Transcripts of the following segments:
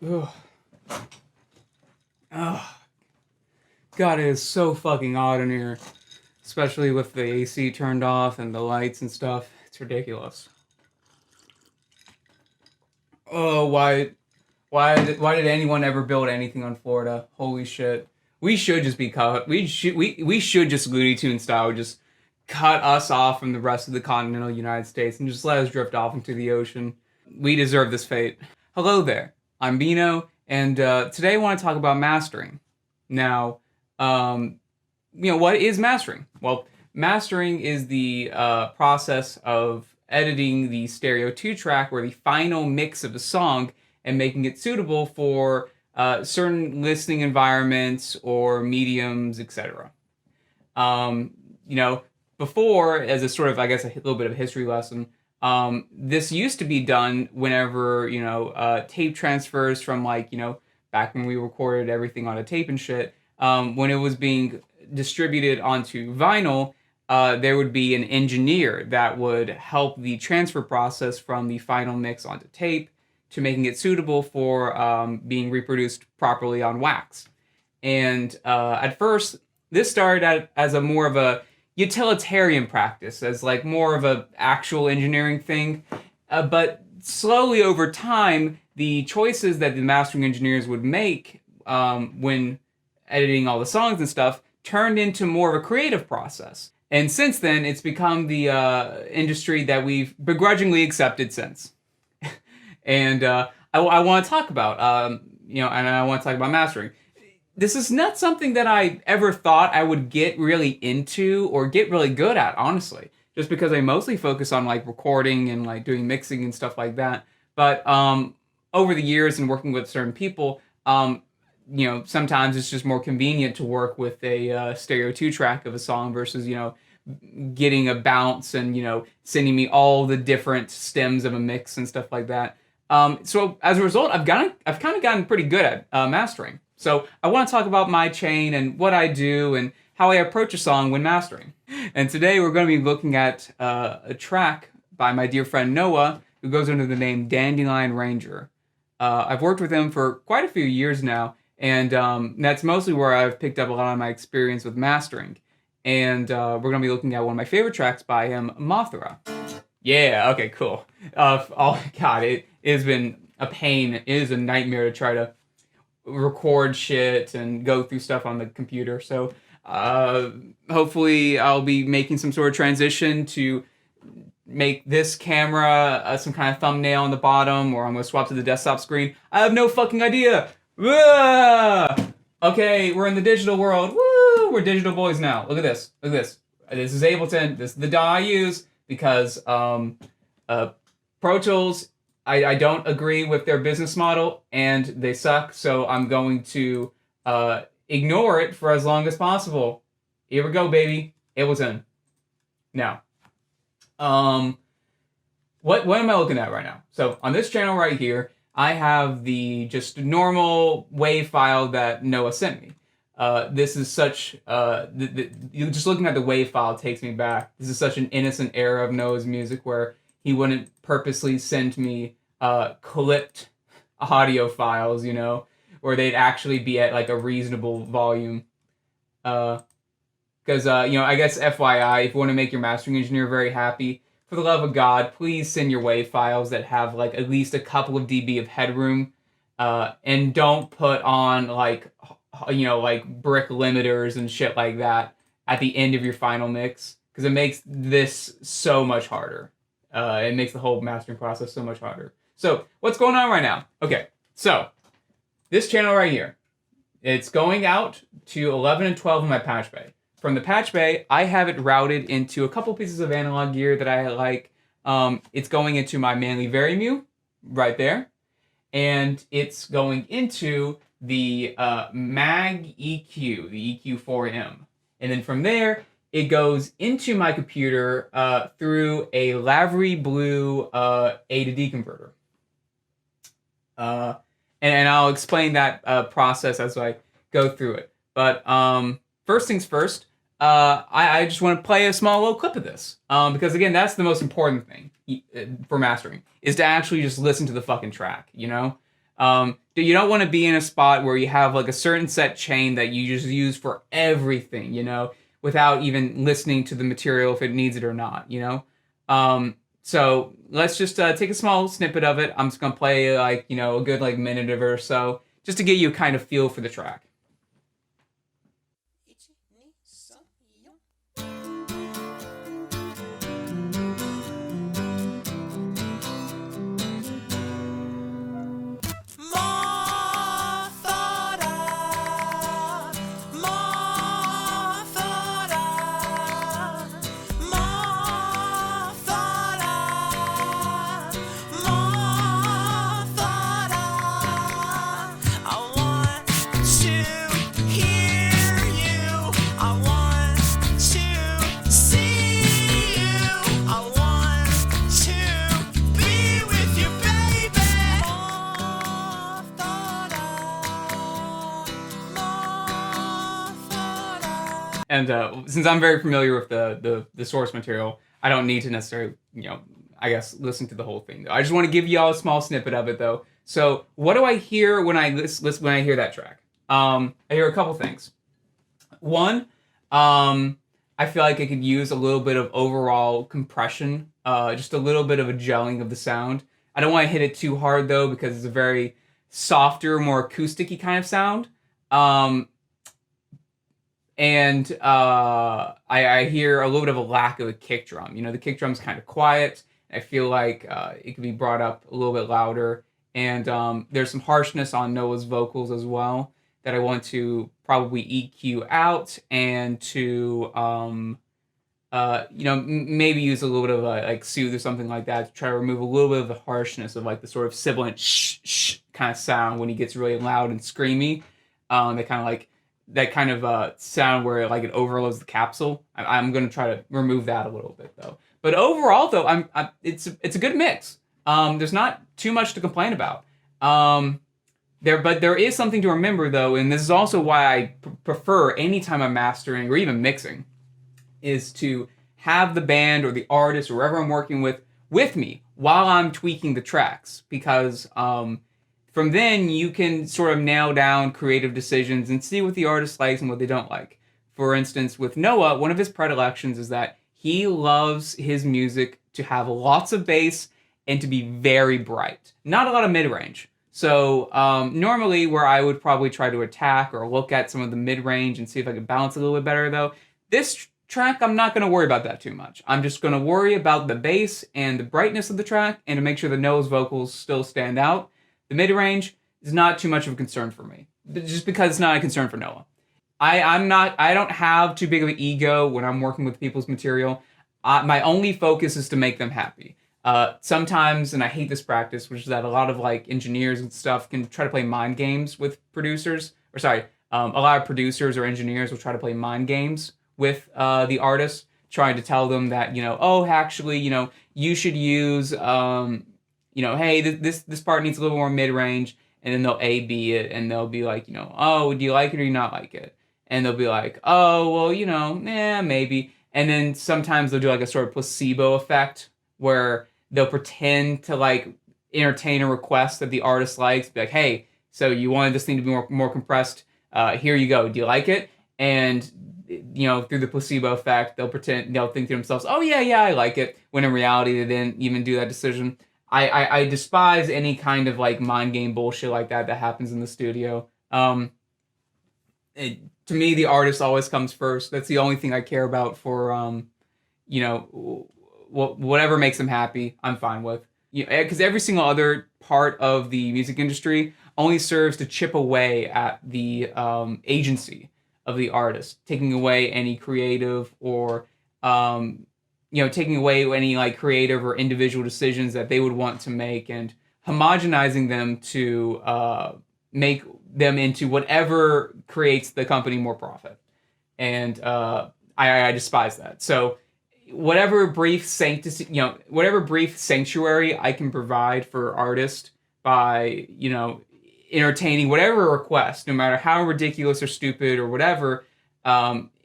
Ugh. Ugh. God, it is so fucking hot in here. Especially with the AC turned off and the lights and stuff. It's ridiculous. Oh, why did anyone ever build anything on Florida? Holy shit. We should just be cut. We should just Looney Tune style just cut us off from the rest of the continental United States and just let us drift off into the ocean. We deserve this fate. Hello there. I'm Bino, and today I want to talk about mastering. Now, um, what is mastering? Well, mastering is the process of editing the stereo 2 track or the final mix of a song and making it suitable for certain listening environments or mediums, etc. Um, you know, Before, as a sort of, I guess, a little bit of a history lesson, this used to be done whenever, tape transfers from, back when we recorded everything on a tape and shit, when it was being distributed onto vinyl, there would be an engineer that would help the transfer process from the final mix onto tape to making it suitable for being reproduced properly on wax. And at first, this started as a more of a utilitarian practice, as like more of a actual engineering thing. But slowly over time, the choices that the mastering engineers would make when editing all the songs and stuff turned into more of a creative process. And since then, it's become the industry that we've begrudgingly accepted since. And I want to talk about, and I want to talk about mastering. This is not something that I ever thought I would get really into or get really good at, honestly. Just because I mostly focus on like recording and like doing mixing and stuff like that. But over the years and working with certain people, sometimes it's just more convenient to work with a stereo 2 track of a song versus, getting a bounce and, sending me all the different stems of a mix and stuff like that. So as a result, I've kind of gotten pretty good at mastering. So I want to talk about my chain and what I do and how I approach a song when mastering. And today we're going to be looking at a track by my dear friend Noah, who goes under the name Dandelion Ranger. I've worked with him for quite a few years now, and that's mostly where I've picked up a lot of my experience with mastering. And we're going to be looking at one of my favorite tracks by him, Mothra. Yeah, okay, cool. Oh, God, it has been a pain. It is a nightmare to try to record shit and go through stuff on the computer. So hopefully I'll be making some sort of transition to make this camera some kind of thumbnail on the bottom, or I'm going to swap to the desktop screen. I have no fucking idea. Okay, we're in the digital world. Woo! We're digital boys now. Look at this. Look at this. This is Ableton. This is the DAW I use because Pro Tools, I don't agree with their business model and they suck, so I'm going to ignore it for as long as possible. Here we go, baby. Ableton. Now, what am I looking at right now? So on this channel right here, I have the just normal WAV file that Noah sent me. This is such, just looking at the WAV file takes me back. This is such an innocent era of Noah's music where he wouldn't purposely send me clipped audio files, where they'd actually be at like a reasonable volume. Because, I guess FYI, if you want to make your mastering engineer very happy, for the love of God, please send your WAV files that have like at least a couple of dB of headroom, and don't put on like brick limiters and shit like that at the end of your final mix, because it makes this so much harder. It makes the whole mastering process so much harder. So what's going on right now? Okay, so this channel right here, it's going out to 11 and 12 in my patch bay. From the patch bay, I have it routed into a couple pieces of analog gear that I like. It's going into my Manly Varimu right there, and it's going into the Mag EQ, the EQ4M. And then from there, it goes into my computer through a Lavery Blue A to D converter. And I'll explain that process as I go through it. But first things first, I just want to play a small little clip of this. Because again, that's the most important thing for mastering, is to actually just listen to the fucking track, You don't want to be in a spot where you have like a certain set chain that you just use for everything, without even listening to the material if it needs it or not, So let's just take a small snippet of it. I'm just gonna play like a good like minute of it or so, just to get you a kind of feel for the track. And since I'm very familiar with the source material, I don't need to necessarily, I guess, listen to the whole thing. Though I just want to give y'all a small snippet of it, though. So, what do I hear when I listen when I hear that track? I hear a couple things. One, I feel like I could use a little bit of overall compression, just a little bit of a gelling of the sound. I don't want to hit it too hard though, because it's a very softer, more acousticy kind of sound. And I hear a little bit of a lack of a kick drum. The kick drum's kind of quiet. I feel like it could be brought up a little bit louder. And there's some harshness on Noah's vocals as well that I want to probably EQ out and to, maybe use a little bit of a like soothe or something like that to try to remove a little bit of the harshness of like the sort of sibilant shh kind of sound when he gets really loud and screamy. That kind of sound where like it overloads the capsule. I'm going to try to remove that a little bit though. But overall though, it's a good mix. There's not too much to complain about. But there is something to remember though, and this is also why I prefer anytime I'm mastering or even mixing, is to have the band or the artist or whoever I'm working with me while I'm tweaking the tracks, because from then you can sort of nail down creative decisions and see what the artist likes and what they don't like. For instance, with Noah, one of his predilections is that he loves his music to have lots of bass and to be very bright, not a lot of mid-range. So normally where I would probably try to attack or look at some of the mid-range and see if I could balance a little bit better though, this track, I'm not going to worry about that too much. I'm just going to worry about the bass and the brightness of the track and to make sure that Noah's vocals still stand out. The mid-range is not too much of a concern for me, just because it's not a concern for Noah. I don't have too big of an ego when I'm working with people's material. My only focus is to make them happy. Sometimes, and I hate this practice, which is that a lot of like engineers and stuff can try to play mind games with producers. A lot of producers or engineers will try to play mind games with the artist, trying to tell them that, actually, you should use, hey, this part needs a little more mid-range, and then they'll A-B it, and they'll be like, oh, do you like it or do you not like it? And they'll be like, oh, well, maybe. And then sometimes they'll do like a sort of placebo effect where they'll pretend to like entertain a request that the artist likes, be like, hey, so you wanted this thing to be more compressed, here you go, do you like it? And through the placebo effect, they'll think to themselves, oh yeah, I like it, when in reality they didn't even do that decision. I despise any kind of like mind game bullshit like that happens in the studio. To me, the artist always comes first. That's the only thing I care about for, whatever makes them happy, I'm fine with. Because every single other part of the music industry only serves to chip away at the agency of the artist, taking away any creative or taking away any like creative or individual decisions that they would want to make, and homogenizing them to make them into whatever creates the company more profit. And I despise that. So whatever brief sanctuary I can provide for artists by entertaining whatever request, no matter how ridiculous or stupid or whatever,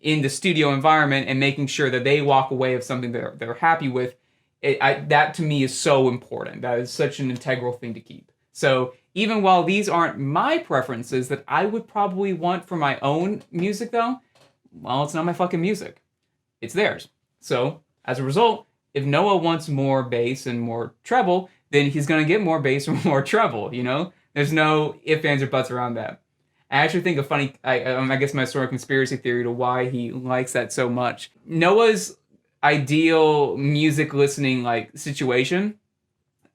in the studio environment, and making sure that they walk away with something they're happy with, that to me is so important. That is such an integral thing to keep. So Even while these aren't my preferences that I would probably want for my own music, though, well, it's not my fucking music. It's theirs. So, as a result, if Noah wants more bass and more treble, then he's going to get more bass and more treble, you know? There's no ifs, ands, or buts around that. I actually think a funny, I guess my sort of conspiracy theory to why he likes that so much. Noah's ideal music listening like situation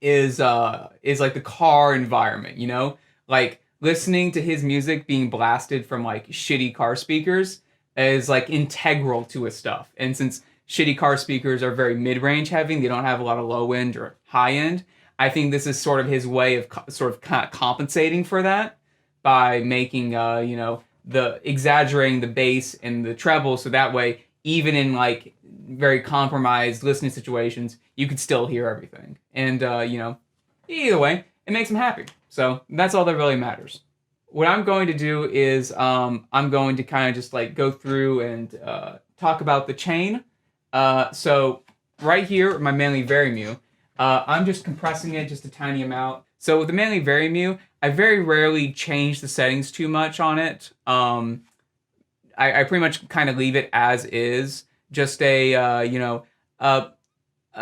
is like the car environment, you know? Like listening to his music being blasted from like shitty car speakers is like integral to his stuff. And since shitty car speakers are very mid-range heavy, they don't have a lot of low end or high end, I think this is sort of his way of sort of kind of compensating for that by making you know, the exaggerating the bass and the treble so that way even in like very compromised listening situations you could still hear everything. And you know, either way it makes him happy, so that's all that really matters. What I'm going to do is I'm going to kind of just like go through and talk about the chain. So right here, my Manly Verymu, I'm just compressing it just a tiny amount. So with the Manly Verymu, I very rarely change the settings too much on it. I pretty much kind of leave it as is, just a you know, a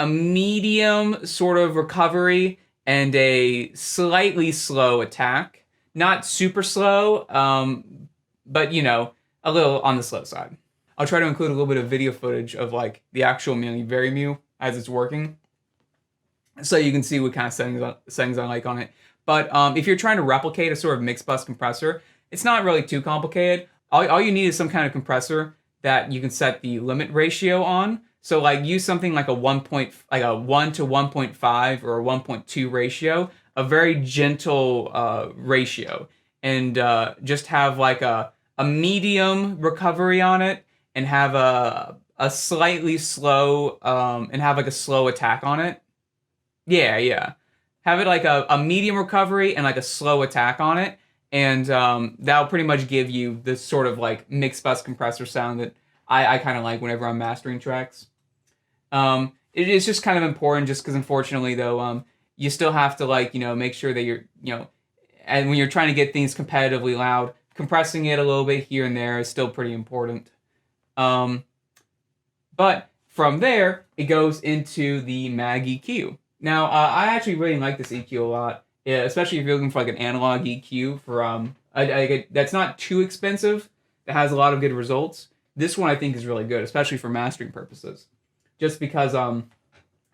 medium sort of recovery and a slightly slow attack. Not super slow, but you know, a little on the slow side. I'll try to include a little bit of video footage of like the actual Manly Verymu as it's working, so you can see what kind of settings I like on it. But if you're trying to replicate a sort of mix bus compressor, it's not really too complicated. All you need is some kind of compressor that you can set the limit ratio on. So like use something like a 1 to 1.5 or a 1.2 ratio, a very gentle ratio, and just have like a medium recovery on it, and have a slightly slow and have like a slow attack on it. Yeah. Have it like a medium recovery and like a slow attack on it, and that'll pretty much give you this sort of like mix bus compressor sound that I kind of like whenever I'm mastering tracks. It is just kind of important, just because unfortunately though, you still have to like, you know, make sure that you're, you know, and when you're trying to get things competitively loud, compressing it a little bit here and there is still pretty important. But from there, it goes into the Mag EQ. Now, I actually really like this EQ a lot, yeah, especially if you're looking for like an analog EQ for that's not too expensive, that has a lot of good results. This one I think is really good, especially for mastering purposes, just because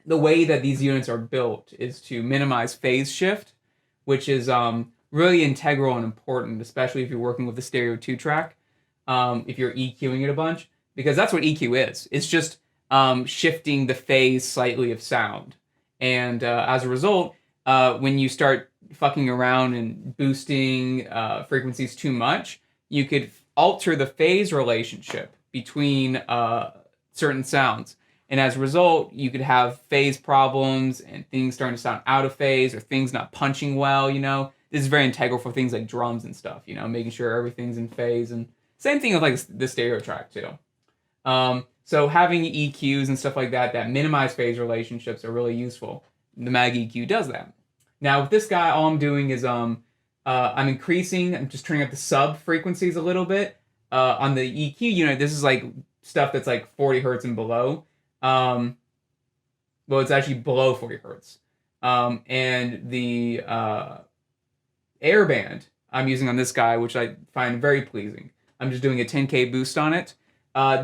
the way that these units are built is to minimize phase shift, which is really integral and important, especially if you're working with a stereo 2-track, if you're EQing it a bunch, because that's what EQ is. It's just shifting the phase slightly of sound. And as a result, when you start fucking around and boosting frequencies too much, you could alter the phase relationship between certain sounds. And as a result, you could have phase problems and things starting to sound out of phase or things not punching well, you know. This is very integral for things like drums and stuff, you know, making sure everything's in phase. And same thing with like the stereo track too. So having EQs and stuff like that minimize phase relationships are really useful. The Mag EQ does that. Now with this guy, all I'm doing is I'm just turning up the sub frequencies a little bit. On the EQ unit, this is like stuff that's like 40 hertz and below. Well, it's actually below 40 hertz. And the airband I'm using on this guy, which I find very pleasing. I'm just doing a 10K boost on it.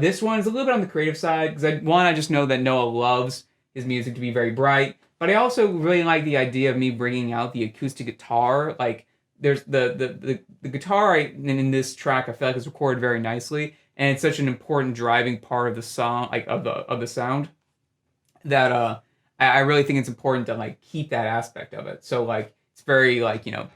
This one is a little bit on the creative side, because I just know that Noah loves his music to be very bright, but I also really like the idea of me bringing out the acoustic guitar. Like, there's the guitar in this track, I feel like is recorded very nicely, and it's such an important driving part of the song, like of the sound, that I really think it's important to like keep that aspect of it. So like it's very like, you know,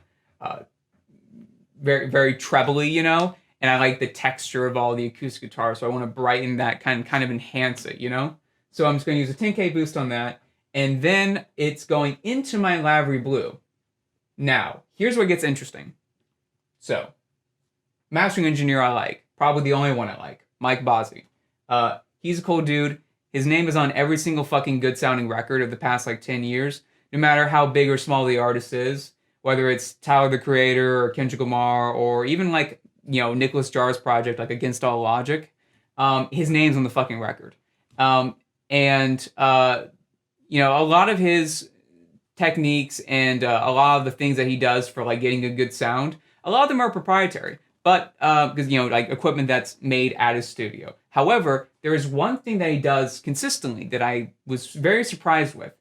very very trebly, you know. And I like the texture of all the acoustic guitars, so I want to brighten that, kind of enhance it, you know? So I'm just going to use a 10K boost on that, and then it's going into my Lavery Blue. Now, here's where it gets interesting. So, mastering engineer I like, probably the only one I like, Mike Bozzi. He's a cool dude. His name is on every single fucking good-sounding record of the past, like, 10 years, no matter how big or small the artist is. whether it's Tyler the Creator or Kendrick Lamar or even like Nicholas Jar's project like Against All Logic, his name's on the fucking record. And a lot of his techniques and a lot of the things that he does for like getting a good sound, a lot of them are proprietary, but because like equipment that's made at his studio. However, there is one thing that he does consistently that I was very surprised with,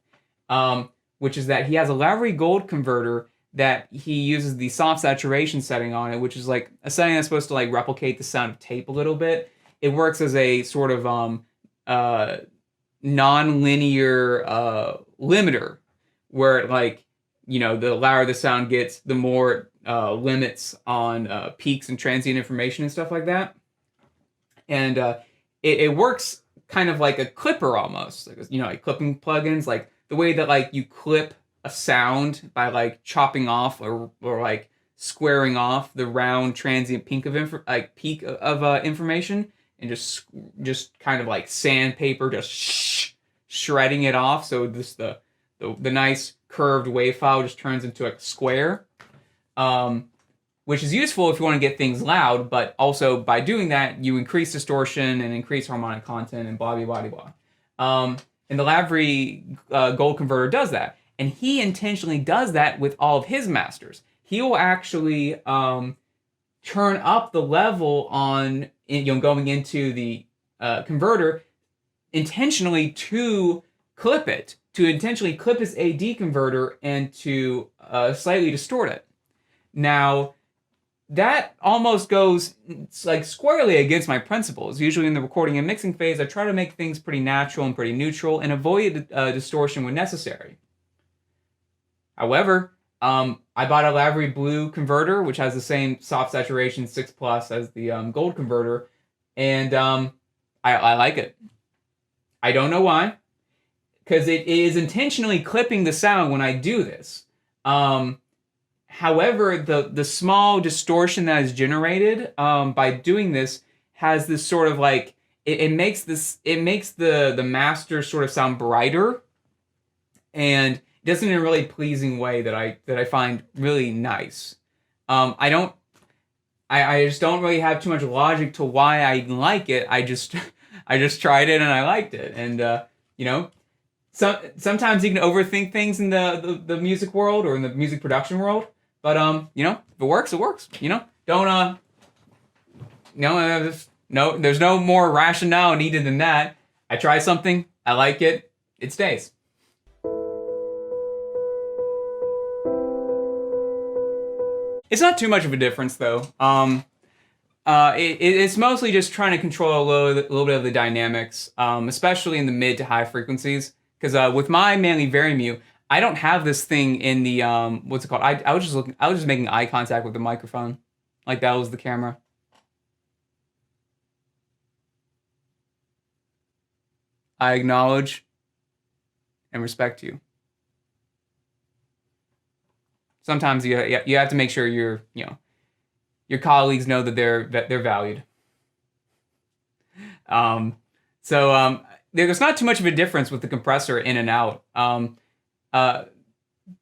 which is that he has a Lowry Gold converter that he uses the soft saturation setting on it, which is like a setting that's supposed to like replicate the sound of tape a little bit. It works as a sort of non-linear limiter, where like the louder the sound gets, the more limits on peaks and transient information and stuff like that. And it works kind of like a clipper almost, like clipping plugins, like the way that like you clip a sound by like chopping off or like squaring off the round transient peak of information, and just kind of like sandpaper, just shredding it off, so this the nice curved wave file just turns into a square, which is useful if you want to get things loud, but also by doing that you increase distortion and increase harmonic content and blah blah blah blah. And the Lowry Gold converter does that, and he intentionally does that with all of his masters. He will actually turn up the level on going into the converter intentionally to intentionally clip his AD converter and to slightly distort it. Now, that almost goes like squarely against my principles. Usually in the recording and mixing phase, I try to make things pretty natural and pretty neutral and avoid distortion when necessary. However, I bought a Lowry Blue converter, which has the same soft saturation 6+ as the Gold converter, and I like it. I don't know why, because it is intentionally clipping the sound when I do this. However, the small distortion that is generated by doing this has this sort of like it makes the master sort of sound brighter, and it does it in a really pleasing way that I find really nice. I just don't really have too much logic to why I like it. I just tried it and I liked it, and sometimes you can overthink things in the music world or in the music production world, but if it works, it works. Don't there's no more rationale needed than that. I try something, I like it, it stays. It's not too much of a difference though. It's mostly just trying to control a little bit of the dynamics, especially in the mid to high frequencies. Because with my Manly Varimute, I don't have this thing in the what's it called? I was just making eye contact with the microphone, like that was the camera. I acknowledge and respect you. Sometimes you have to make sure your colleagues know that they're valued. There's not too much of a difference with the compressor in and out.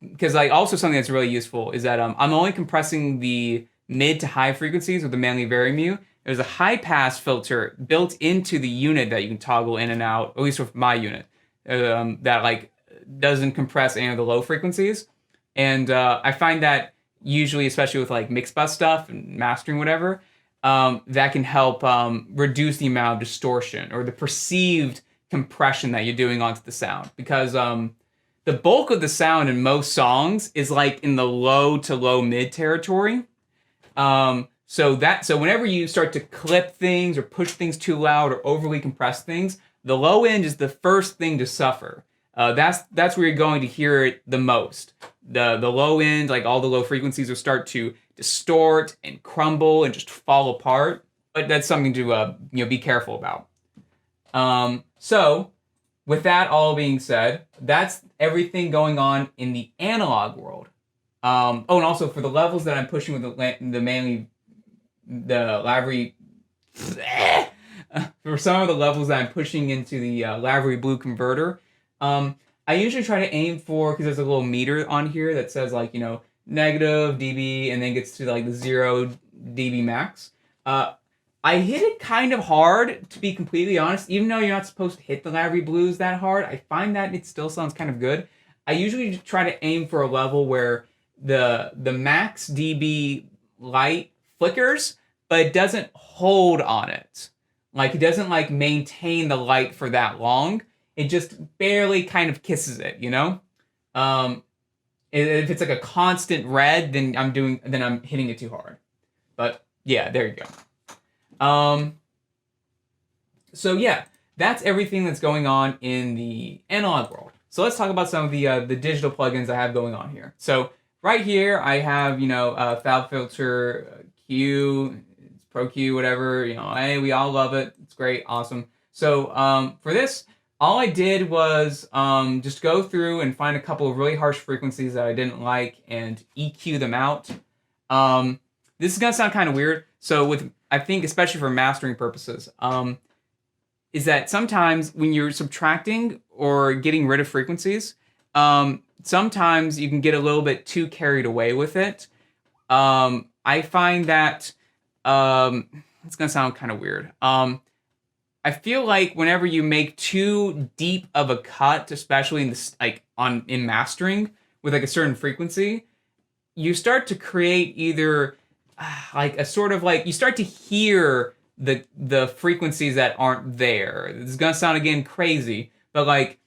Because like also something that's really useful is that I'm only compressing the mid to high frequencies with the Manly Varimute. There's a high pass filter built into the unit that you can toggle in and out, at least with my unit, that like doesn't compress any of the low frequencies. And I find that usually, especially with like mix bus stuff and mastering whatever, that can help reduce the amount of distortion or the perceived compression that you're doing onto the sound, because the bulk of the sound in most songs is like in the low to low mid territory. So whenever you start to clip things or push things too loud or overly compress things, the low end is the first thing to suffer. That's where you're going to hear it the most. The low end, like all the low frequencies, will start to distort and crumble and just fall apart. But that's something to be careful about. So with that all being said, that's everything going on in the analog world. And also for the levels that I'm pushing with the Lowry, for some of the levels that I'm pushing into the Lowry Blue converter, I usually try to aim for, because there's a little meter on here that says like negative dB and then gets to like the 0 dB max. I hit it kind of hard, to be completely honest. Even though you're not supposed to hit the Lavery Blues that hard, I find that it still sounds kind of good. I usually try to aim for a level where the max dB light flickers, but it doesn't hold on it. Like, it doesn't like maintain the light for that long. It just barely kind of kisses it, you know? If it's like a constant red, then I'm hitting it too hard. But yeah, there you go. So yeah, that's everything that's going on in the analog world. So let's talk about some of the digital plugins I have going on here. So right here I have, Fab Filter Q, Pro Q, whatever, hey, we all love it. It's great, awesome. So for this, all I did was just go through and find a couple of really harsh frequencies that I didn't like and EQ them out. This is gonna sound kind of weird. So I think especially for mastering purposes, is that sometimes when you're subtracting or getting rid of frequencies, sometimes you can get a little bit too carried away with it. I find that it's gonna sound kind of weird. I feel like whenever you make too deep of a cut, especially in mastering with like a certain frequency, you start to create either like a sort of like, you start to hear the frequencies that aren't there. This is gonna sound again crazy, but like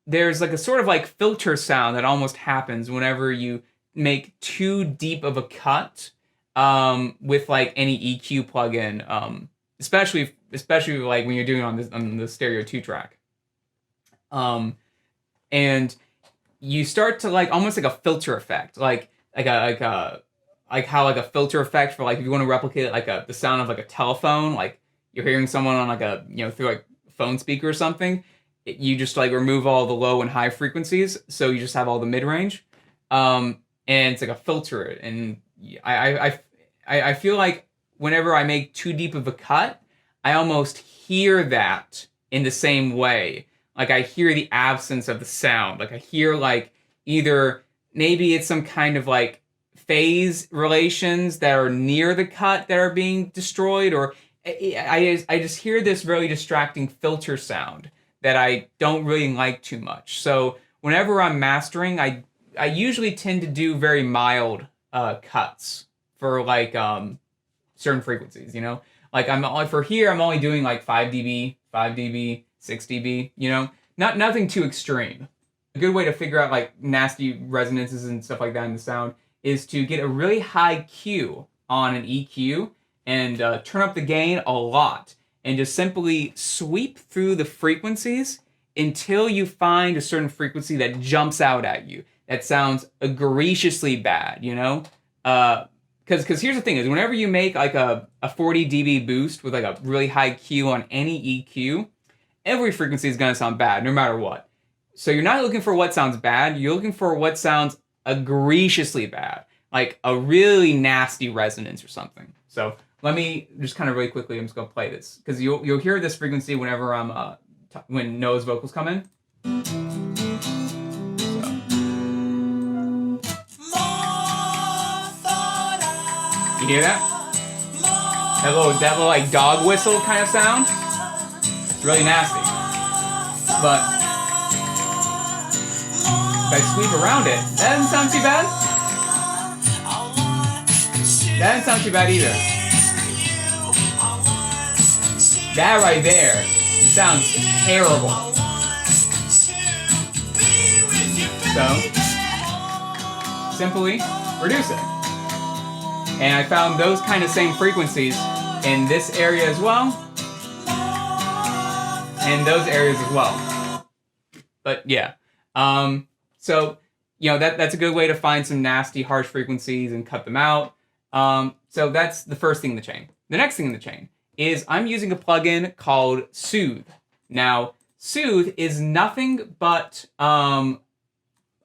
there's like a sort of like filter sound that almost happens whenever you make too deep of a cut with like any EQ plugin, especially like when you're doing it on the stereo 2 track. And you start to like almost like a filter effect, like how like a filter effect for like if you want to replicate like the sound of like a telephone, like you're hearing someone on like a through like phone speaker or something, you just like remove all the low and high frequencies, so you just have all the mid range, and it's like a filter. And I feel like whenever I make too deep of a cut, I almost hear that in the same way. Like I hear the absence of the sound. Like I hear like either maybe it's some kind of like phase relations that are near the cut that are being destroyed, or I just hear this really distracting filter sound that I don't really like too much. So whenever I'm mastering, I usually tend to do very mild cuts for like certain frequencies, Like I'm only doing like 5 dB, 6 dB, nothing too extreme. A good way to figure out like nasty resonances and stuff like that in the sound is to get a really high Q on an EQ and turn up the gain a lot and just simply sweep through the frequencies until you find a certain frequency that jumps out at you, that sounds egregiously bad, Because here's the thing is whenever you make like a 40 dB boost with like a really high Q on any EQ, every frequency is going to sound bad no matter what. So you're not looking for what sounds bad, you're looking for what sounds egregiously bad, like a really nasty resonance or something. So let me just kind of really quickly, I'm just going to play this because you'll hear this frequency whenever when Noah's vocals come in. You hear that? That little like dog whistle kind of sound? It's really nasty. But if I sweep around it, that doesn't sound too bad. That doesn't sound too bad either. That right there sounds terrible. So, simply reduce it. And I found those kind of same frequencies in this area as well, and those areas as well. But yeah, so that's a good way to find some nasty, harsh frequencies and cut them out. So that's the first thing in the chain. The next thing in the chain is I'm using a plugin called Soothe. Now, Soothe is nothing but a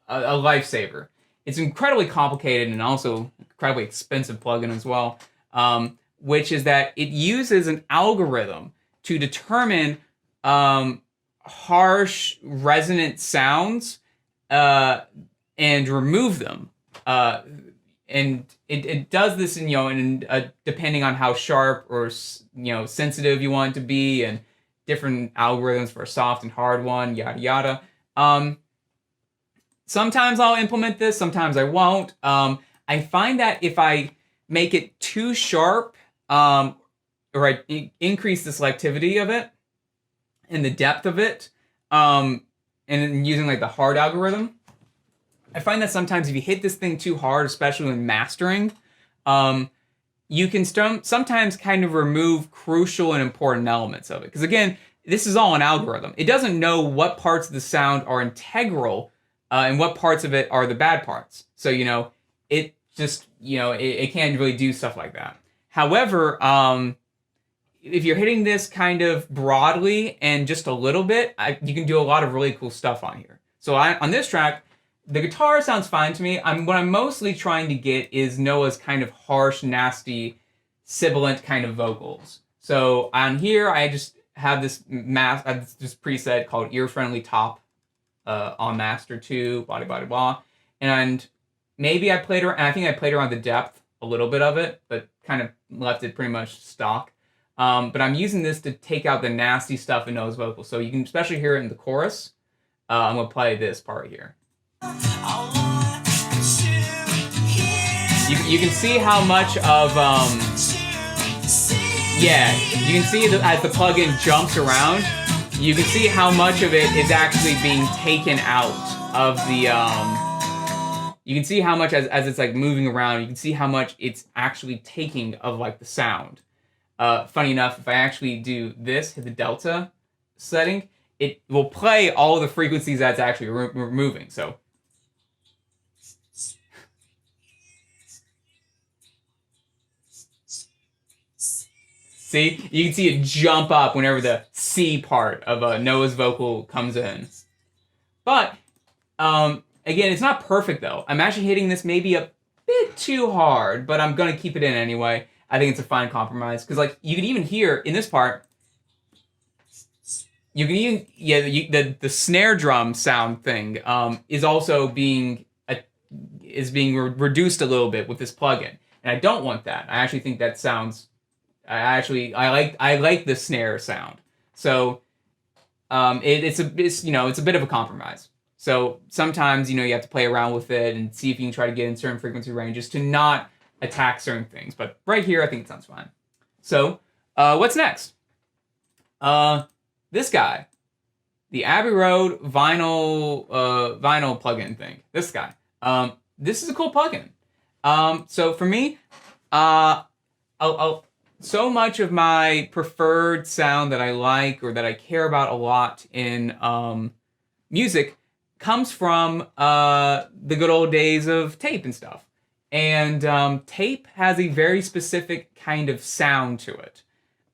lifesaver. It's incredibly complicated and also incredibly expensive plugin as well, which is that it uses an algorithm to determine harsh resonant sounds and remove them. uh, and it does this in, depending on how sharp or sensitive you want it to be, and different algorithms for a soft and hard one, yada yada. Sometimes I'll implement this, sometimes I won't. I find that if I make it too sharp, or I increase the selectivity of it and the depth of it, and using like the hard algorithm, I find that sometimes if you hit this thing too hard, especially when mastering, you can sometimes kind of remove crucial and important elements of it. Because again, this is all an algorithm. It doesn't know what parts of the sound are integral and what parts of it are the bad parts. So, it just, it can't really do stuff like that. However, if you're hitting this kind of broadly and just a little bit, you can do a lot of really cool stuff on here. So on this track, the guitar sounds fine to me. What I'm mostly trying to get is Noah's kind of harsh, nasty, sibilant kind of vocals. So on here, I just have this preset called Ear Friendly Top on Master 2, blah, blah, blah, blah. And maybe I think I played around the depth a little bit of it, but kind of left it pretty much stock. But I'm using this to take out the nasty stuff in Noah's vocals. So you can especially hear it in the chorus. I'm going to play this part here. You can see how much of, you can see as the plugin jumps around, you can see how much of it is actually being taken out of the, you can see how much as it's like moving around, you can see how much it's actually taking of like the sound. Funny enough, if I actually do this, hit the delta setting, it will play all the frequencies that's actually removing. So see, you can see it jump up whenever the C part of Noah's vocal comes in. But again, it's not perfect though. I'm actually hitting this maybe a bit too hard, but I'm gonna keep it in anyway. I think it's a fine compromise because, like, you can even hear in this part, you can even the snare drum sound thing is also being reduced a little bit with this plugin, and I don't want that. I actually think that sounds. I like the snare sound. So it's a bit of a compromise. So sometimes you have to play around with it and see if you can try to get in certain frequency ranges to not attack certain things. But right here, I think it sounds fine. So what's next? This guy, the Abbey Road vinyl plugin thing. This guy. This is a cool plugin. So for me, so much of my preferred sound that I like or that I care about a lot in music comes from the good old days of tape and stuff. And tape has a very specific kind of sound to it.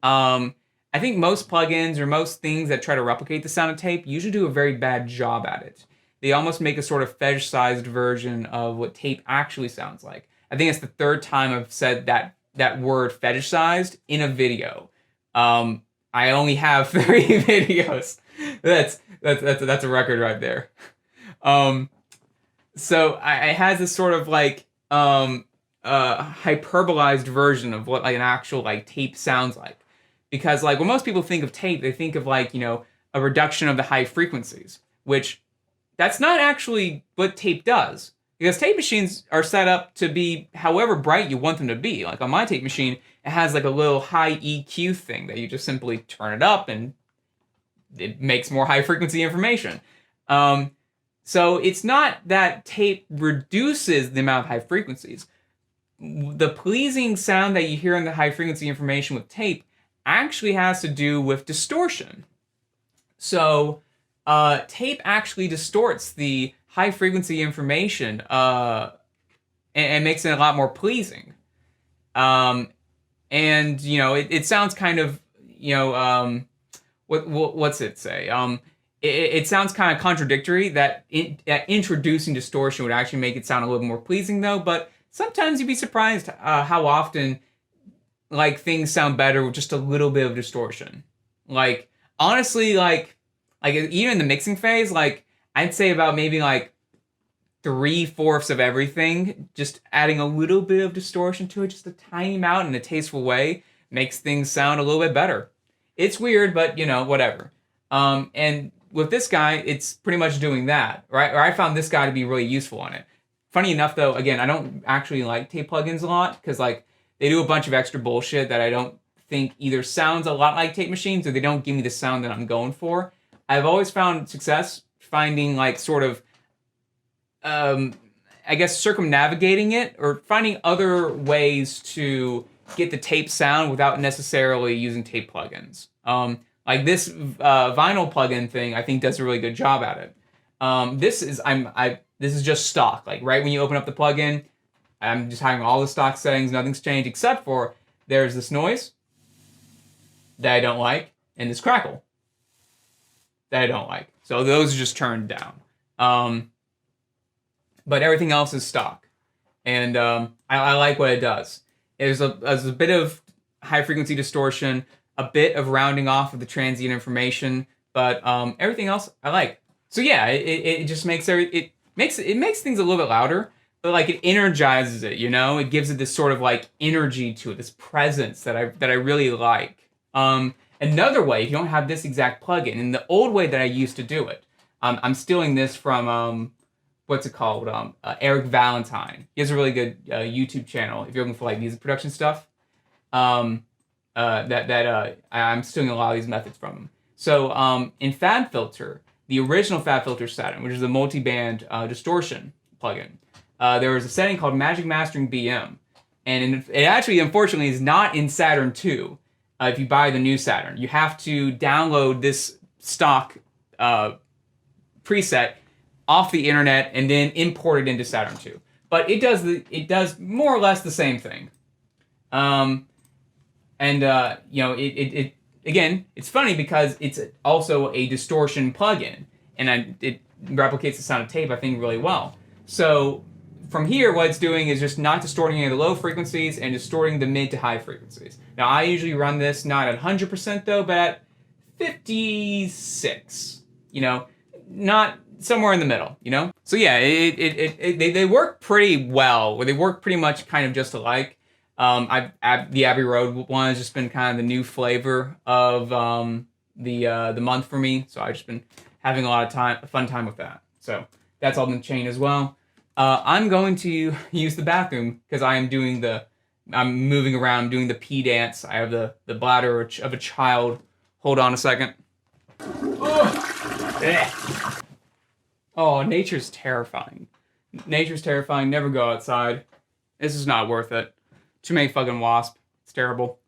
I think most plugins or most things that try to replicate the sound of tape usually do a very bad job at it. They almost make a sort of fetish-sized version of what tape actually sounds like. I think it's the third time I've said that word fetish-sized in a video. I only have 3 videos. That's a record right there. So I had this sort of like hyperbolized version of what like an actual like tape sounds like. Because like when most people think of tape, they think of like, a reduction of the high frequencies, which that's not actually what tape does. Because tape machines are set up to be however bright you want them to be. Like on my tape machine, it has like a little high EQ thing that you just simply turn it up and it makes more high frequency information. So it's not that tape reduces the amount of high frequencies. The pleasing sound that you hear in the high frequency information with tape actually has to do with distortion. So tape actually distorts the high frequency information and makes it a lot more pleasing. And it sounds kind of what's it say? It sounds kind of contradictory that introducing distortion would actually make it sound a little more pleasing though. But sometimes you'd be surprised how often like things sound better with just a little bit of distortion. Like honestly, like even in the mixing phase, like I'd say about maybe like 3/4 of everything, just adding a little bit of distortion to it, just a tiny amount in a tasteful way, makes things sound a little bit better. It's weird, but whatever. And with this guy, it's pretty much doing that, right? Or I found this guy to be really useful on it. Funny enough, though, again, I don't actually like tape plugins a lot because like they do a bunch of extra bullshit that I don't think either sounds a lot like tape machines or they don't give me the sound that I'm going for. I've always found success finding like sort of I guess circumnavigating it or finding other ways to get the tape sound without necessarily using tape plugins. Like this vinyl plugin thing, I think does a really good job at it. This is just stock. Like right when you open up the plugin, I'm just having all the stock settings. Nothing's changed except for there's this noise that I don't like and this crackle that I don't like. So those are just turned down. But everything else is stock. And I like what it does. There's a bit of high frequency distortion, a bit of rounding off of the transient information, but everything else I like. So yeah, it just makes it makes things a little bit louder, but like it energizes it, It gives it this sort of like energy to it, this presence that I really like. Another way, if you don't have this exact plugin, in the old way that I used to do it, I'm stealing this from what's it called? Eric Valentine. He has a really good YouTube channel if you're looking for like music production stuff. I'm stealing a lot of these methods from him. So in FabFilter, the original FabFilter Saturn, which is a multi-band distortion plugin, there was a setting called Magic Mastering BM, and it actually, unfortunately, is not in Saturn 2. If you buy the new Saturn, you have to download this stock preset off the internet and then import it into Saturn 2. But it does more or less the same thing. Again, it's funny because it's also a distortion plugin, and it replicates the sound of tape, I think, really well. So from here, what it's doing is just not distorting any of the low frequencies and distorting the mid to high frequencies. Now, I usually run this not at 100% though, but at 56. Not somewhere in the middle. So yeah, they work pretty well. They work pretty much kind of just alike. The Abbey Road one has just been kind of the new flavor of the month for me. So I've just been having a lot of fun time with that. So that's all in the chain as well. I'm going to use the bathroom because I'm moving around doing the pee dance. I have the bladder of a child. Hold on a second. Oh, nature's terrifying. Nature's terrifying. Never go outside. This is not worth it. Too many fucking wasps. It's terrible.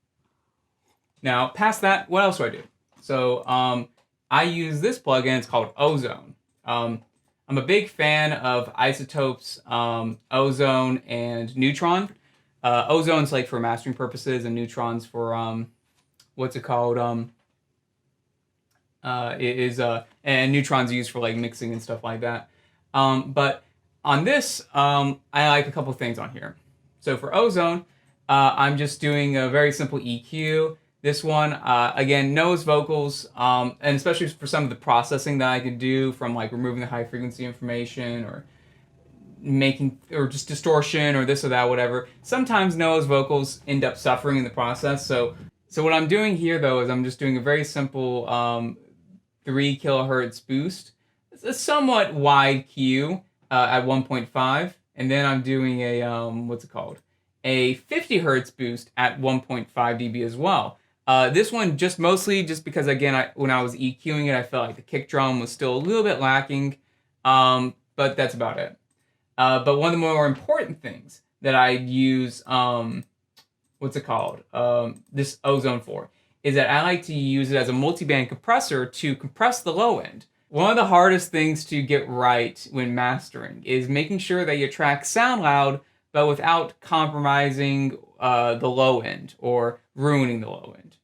Now, past that, what else do I do? So, I use this plugin. It's called Ozone. I'm a big fan of isotopes, ozone and neutron. Ozone's like for mastering purposes, and neutron's for what's it called? And neutron's used for like mixing and stuff like that. But on this, I like a couple things on here. So for ozone, I'm just doing a very simple EQ. This one, again, knows vocals, and especially for some of the processing that I can do from like removing the high frequency information or just distortion or this or that, whatever. Sometimes Noah's vocals end up suffering in the process. So what I'm doing here though is I'm just doing a very simple 3 kilohertz boost. It's a somewhat wide Q at 1.5, and then I'm doing a 50 hertz boost at 1.5 dB as well. This one mostly because again, when I was EQing it, I felt like the kick drum was still a little bit lacking, but that's about it. But one of the more important things that I use, this ozone for, is that I like to use it as a multi-band compressor to compress the low end. One of the hardest things to get right when mastering is making sure that your tracks sound loud, but without compromising the low end or ruining the low end.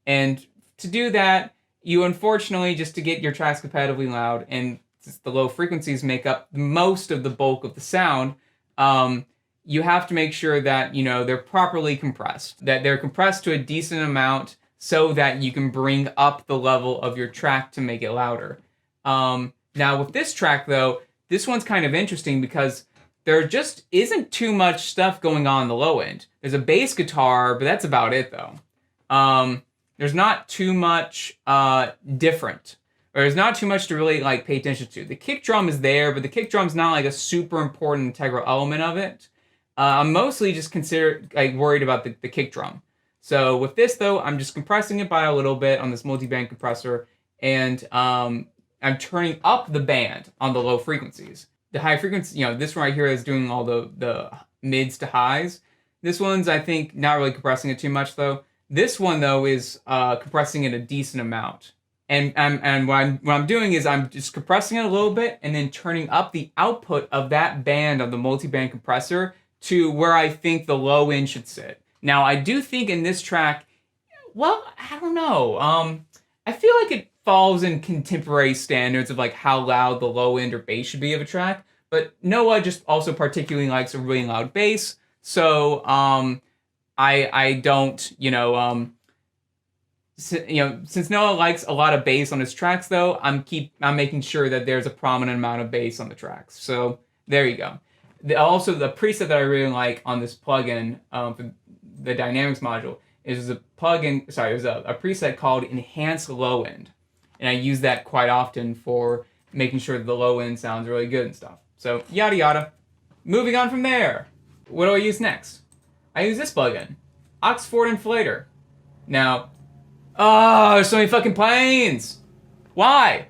And to do that, you unfortunately, just to get your tracks competitively loud, and since the low frequencies make up most of the bulk of the sound, you have to make sure that, they're properly compressed, that they're compressed to a decent amount so that you can bring up the level of your track to make it louder. Now with this track though, this one's kind of interesting because there just isn't too much stuff going on the low end. There's a bass guitar, but that's about it though. There's not too much different. Or there's not too much to really like pay attention to. The kick drum is there, but the kick drum's not like a super important integral element of it. I'm mostly just worried about the kick drum. So with this though, I'm just compressing it by a little bit on this multi-band compressor, and I'm turning up the band on the low frequencies. The high frequency, this one right here is doing all the mids to highs. This one's, I think, not really compressing it too much though. This one though is compressing it a decent amount. And what I'm doing is I'm just compressing it a little bit and then turning up the output of that band on the multi-band compressor to where I think the low end should sit. Now, I do think in this track, well, I don't know. I feel like it falls in contemporary standards of like how loud the low end or bass should be of a track. But Noah just also particularly likes a really loud bass. So I don't, since Noah likes a lot of bass on his tracks, though, I'm making sure that there's a prominent amount of bass on the tracks. So there you go. Also, the preset that I really like on this plugin for the dynamics module is a preset called Enhance Low End, and I use that quite often for making sure that the low end sounds really good and stuff. So yada yada. Moving on from there, what do I use next? I use this plugin, Oxford Inflator. Now, there's so many fucking planes. Why?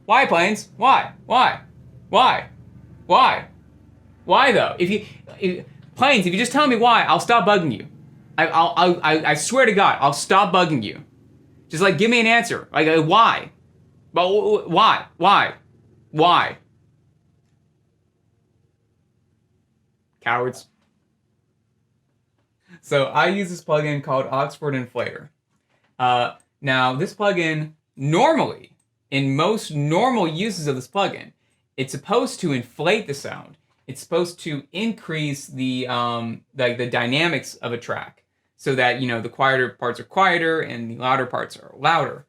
Why planes? Why? Why? Why? Why? Why though? Planes, if you just tell me why, I'll stop bugging you. I swear to God, I'll stop bugging you. Just like give me an answer. Like why? But why? Why? Why? Cowards. So I use this plugin called Oxford Inflator. Now this plugin normally, in most normal uses of this plugin, it's supposed to inflate the sound. It's supposed to increase the dynamics of a track so that, the quieter parts are quieter and the louder parts are louder.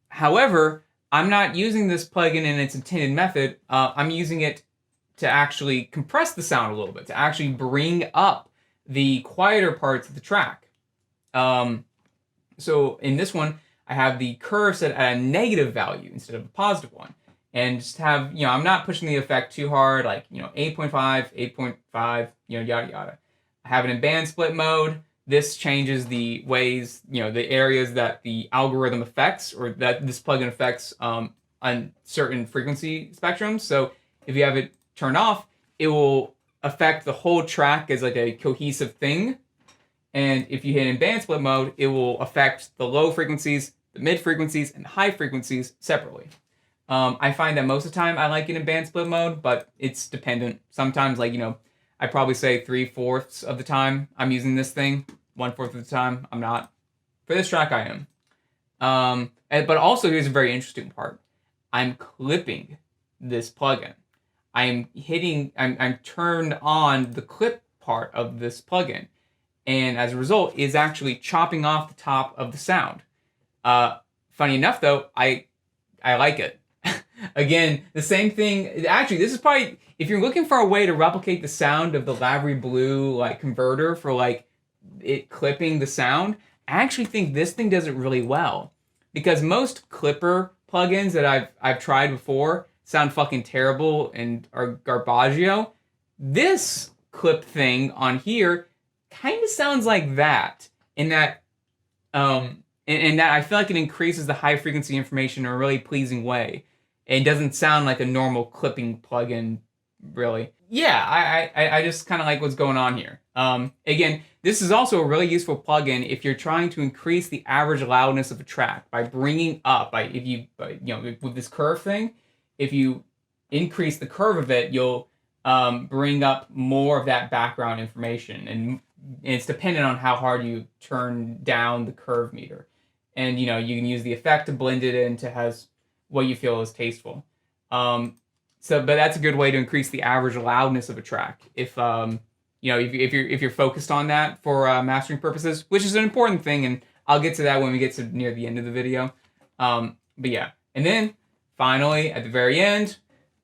However, I'm not using this plugin in its intended method. I'm using it to actually compress the sound a little bit, to actually bring up the quieter parts of the track. So in this one, I have the curve set at a negative value instead of a positive one. And just have, I'm not pushing the effect too hard, like, 8.5, 8.5, yada, yada. I have it in band split mode. This changes the ways, the areas that the algorithm affects, or that this plugin affects on certain frequency spectrums. So if you have it turned off, it will affect the whole track as like a cohesive thing. And if you hit in band split mode, it will affect the low frequencies, the mid frequencies, and the high frequencies separately. I find that most of the time I like it in band split mode, but it's dependent. Sometimes, I probably say 3/4 of the time I'm using this thing. 1/4 of the time I'm not. For this track, I am. But also, here's a very interesting part. I'm clipping this plugin. I'm turned on the clip part of this plugin, and as a result, is actually chopping off the top of the sound. Funny enough, though, I like it. Again, the same thing. Actually, this is probably, if you're looking for a way to replicate the sound of the Lavery Blue converter for it clipping the sound, I actually think this thing does it really well, because most clipper plugins that I've tried before sound fucking terrible and are garbaggio. This clip thing on here kind of sounds like that, in that I feel like it increases the high frequency information in a really pleasing way. It doesn't sound like a normal clipping plugin, really. Yeah, I just kind of like what's going on here. Again, this is also a really useful plugin if you're trying to increase the average loudness of a track by bringing up, with this curve thing, if you increase the curve of it, you'll bring up more of that background information, and it's dependent on how hard you turn down the curve meter. And you can use the effect to blend it into has what you feel is tasteful. But that's a good way to increase the average loudness of a track. If you're focused on that for mastering purposes, which is an important thing, and I'll get to that when we get to near the end of the video. But yeah, and then finally at the very end,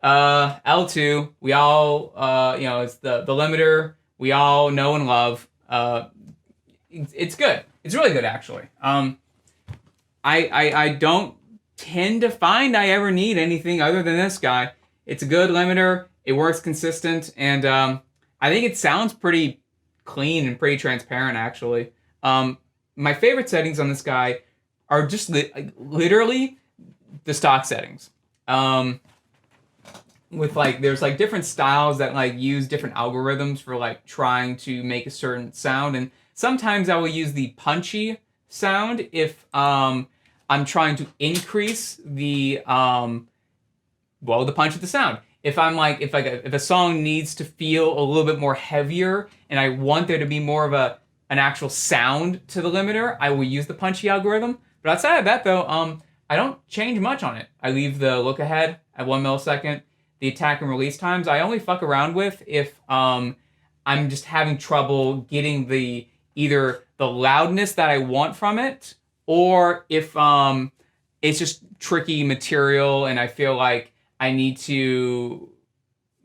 L2, we all, it's the limiter we all know and love. It's good. It's really good, actually. I don't tend to find I ever need anything other than this guy. It's a good limiter. It works consistent, and I think it sounds pretty clean and pretty transparent, actually. My favorite settings on this guy are just literally the stock settings. With there's different styles that use different algorithms for trying to make a certain sound, and sometimes I will use the punchy sound if I'm trying to increase the the punch of the sound. If if a song needs to feel a little bit more heavier and I want there to be more of an actual sound to the limiter, I will use the punchy algorithm. But outside of that, though, I don't change much on it. I leave the look ahead at 1 millisecond. The attack and release times I only fuck around with if I'm just having trouble getting either the loudness that I want from it, or if it's just tricky material and I feel like I need to,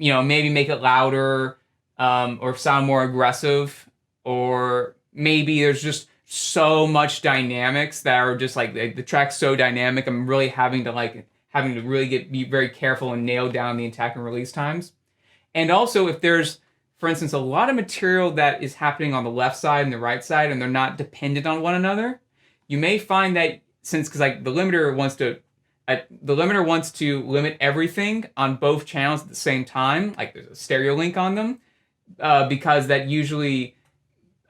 maybe make it louder, or sound more aggressive, or maybe there's just so much dynamics that are just the track's so dynamic. I'm really having to really be very careful and nail down the attack and release times. And also if there's, for instance, a lot of material that is happening on the left side and the right side and they're not dependent on one another, you may find that because the limiter wants to limit everything on both channels at the same time, there's a stereo link on them, because that usually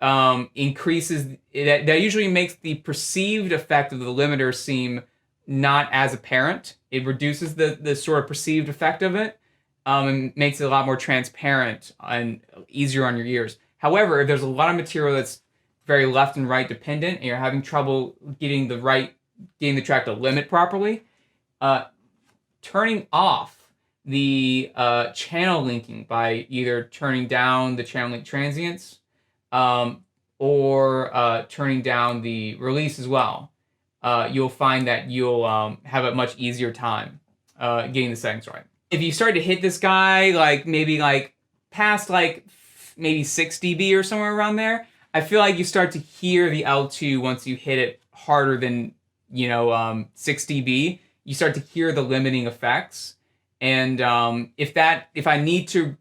increases, that usually makes the perceived effect of the limiter seem not as apparent. It reduces the sort of perceived effect of it, and makes it a lot more transparent and easier on your ears. However, if there's a lot of material that's very left and right dependent and you're having trouble getting the track to limit properly, turning off the channel linking by either turning down the channel link transients, or turning down the release as well, you'll find that you'll have a much easier time getting the settings right. If you start to hit this guy maybe past maybe 6 dB or somewhere around there, I feel like you start to hear the L2 once you hit it harder than 6 dB. You start to hear the limiting effects, and if I need to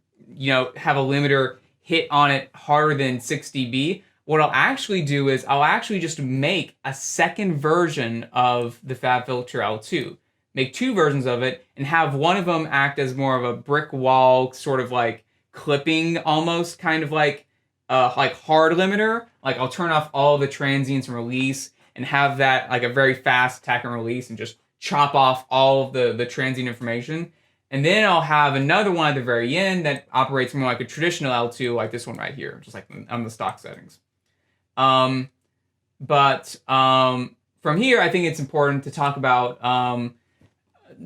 have a limiter hit on it harder than 6 dB, what I'll actually do is I'll actually just make a second version of the FabFilter L2. Make 2 versions of it and have one of them act as more of a brick wall, sort of clipping, almost kind of hard limiter. I'll turn off all the transients and release and have that a very fast attack and release and just chop off all of the transient information. And then I'll have another one at the very end that operates more like a traditional L2, like this one right here, just on the stock settings. But from here, I think it's important to talk about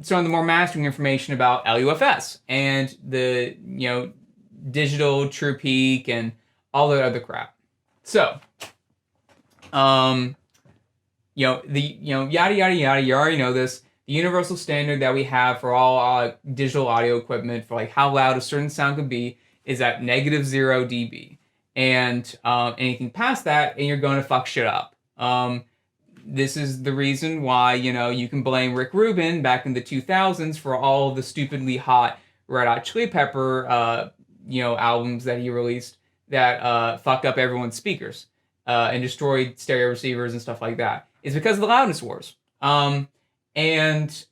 some of the more mastering information about LUFS and the digital true peak and all that other crap. So, yada yada yada. You already know this. The universal standard that we have for all digital audio equipment for how loud a certain sound could be is at -0 dB. And anything past that, and you're going to fuck shit up. This is the reason why, you can blame Rick Rubin back in the 2000s for all of the stupidly hot Red Hot Chili Pepper, albums that he released that fucked up everyone's speakers and destroyed stereo receivers and stuff like that. It's because of the loudness wars. And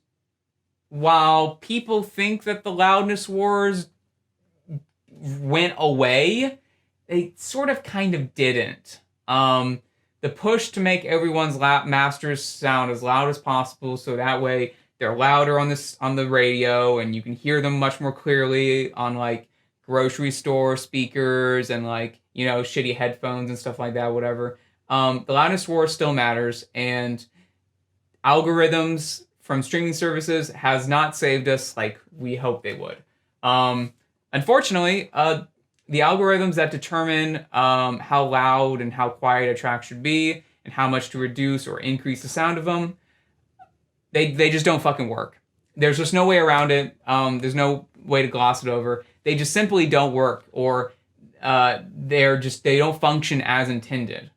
while people think that the loudness wars went away, they sort of kind of didn't. The push to make everyone's masters sound as loud as possible, so that way they're louder on the radio and you can hear them much more clearly on grocery store speakers and shitty headphones and stuff like that, whatever. The loudness war still matters, and algorithms from streaming services has not saved us like we hoped they would. Unfortunately, the algorithms that determine how loud and how quiet a track should be and how much to reduce or increase the sound of them, they just don't fucking work. There's just no way around it. There's no way to gloss it over. They just simply don't work, or they don't function as intended.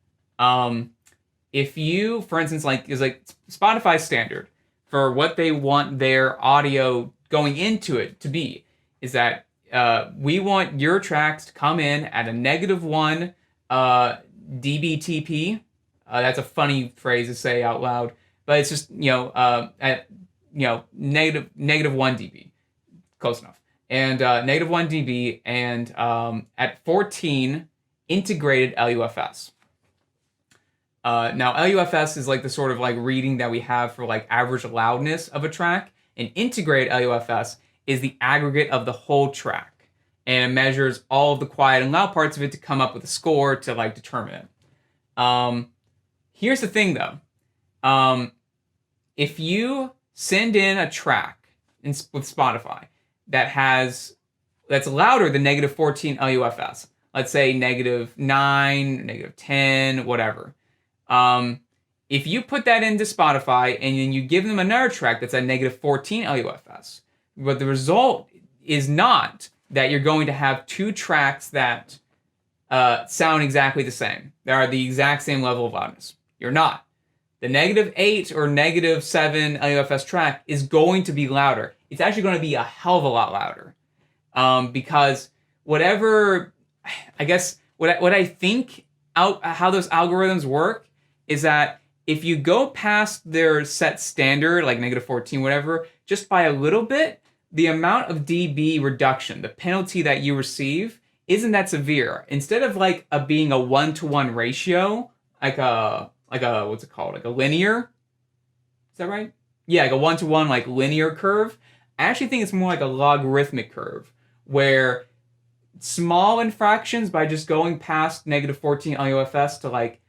If you, for instance, is like Spotify standard for what they want their audio going into it to be, is that we want your tracks to come in at a -1 dBTP. That's a funny phrase to say out loud, but it's just at -1 dB, close enough, and -1 dB, and at 14 integrated LUFS. Now LUFS is like the sort of like reading that we have for like average loudness of a track, and integrated LUFS is the aggregate of the whole track, and it measures all of the quiet and loud parts of it to come up with a score to like determine it. Here's the thing though. If you send in a track with Spotify that's louder than -14 LUFS, let's say -9, -10, whatever. If you put that into Spotify and then you give them another track that's at -14 LUFS, but the result is not that you're going to have two tracks that sound exactly the same. They are the exact same level of loudness. You're not. The -8 or -7 LUFS track is going to be louder. It's actually going to be a hell of a lot louder. Because whatever, I guess, what I think how those algorithms work is that if you go past their set standard, like -14, whatever, just by a little bit, the amount of dB reduction, the penalty that you receive, isn't that severe. Instead of like being a 1-to-1 ratio, like a what's it called? Like a linear? Is that right? Yeah, like a 1-to-1 like linear curve. I actually think it's more like a logarithmic curve, where small infractions, by just going past -14 LUFS to like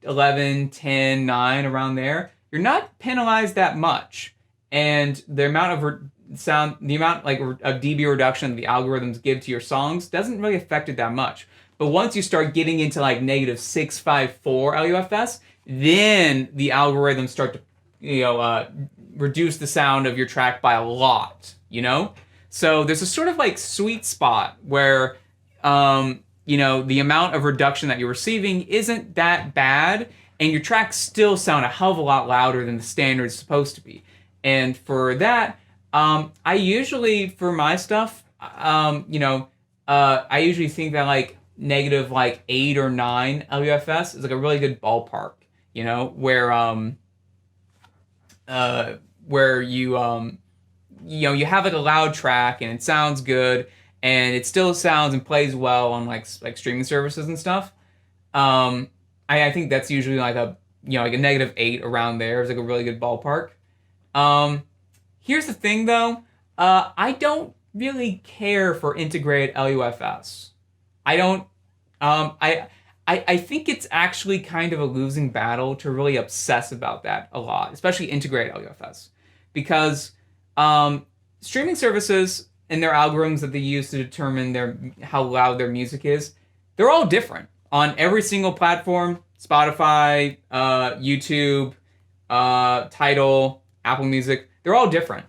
11, 10, 9, around there, you're not penalized that much. And the amount of of dB reduction the algorithms give to your songs doesn't really affect it that much. But once you start getting into like -654 LUFS, then the algorithms start to reduce the sound of your track by a lot, So there's a sort of like sweet spot where the amount of reduction that you're receiving isn't that bad, and your tracks still sound a hell of a lot louder than the standard is supposed to be. And for that, I usually, for my stuff, I usually think that like -8 or 9 LUFS is like a really good ballpark, where you have like a loud track and it sounds good, and it still sounds and plays well on like streaming services and stuff. I think that's usually like a -8 around there is like a really good ballpark. Here's the thing though, I don't really care for integrated LUFS. I don't. I think it's actually kind of a losing battle to really obsess about that a lot, especially integrated LUFS, because streaming services and their algorithms that they use to determine how loud their music is, they're all different on every single platform: Spotify, YouTube, Tidal, Apple Music. They're all different,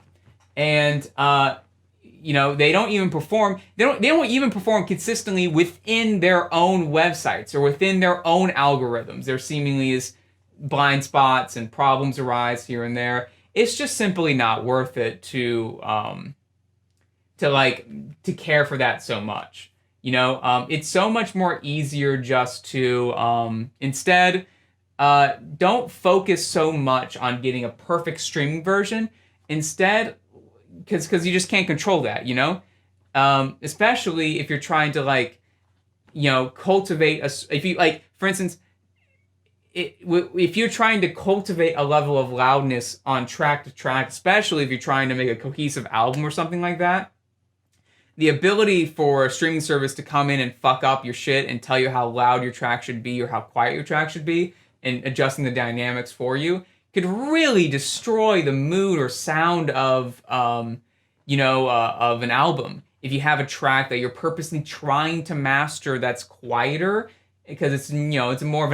and they don't even perform. They don't even perform consistently within their own websites or within their own algorithms. There seemingly is blind spots and problems arise here and there. It's just simply not worth it to care for that so much. It's so much more easier just to instead don't focus so much on getting a perfect streaming version. Instead, because you just can't control that, especially if you're trying to cultivate if you for instance, if you're trying to cultivate a level of loudness on track to track, especially if you're trying to make a cohesive album or something like that, the ability for a streaming service to come in and fuck up your shit and tell you how loud your track should be or how quiet your track should be, and adjusting the dynamics for you, could really destroy the mood or sound of an album. If you have a track that you're purposely trying to master that's quieter, because it's more of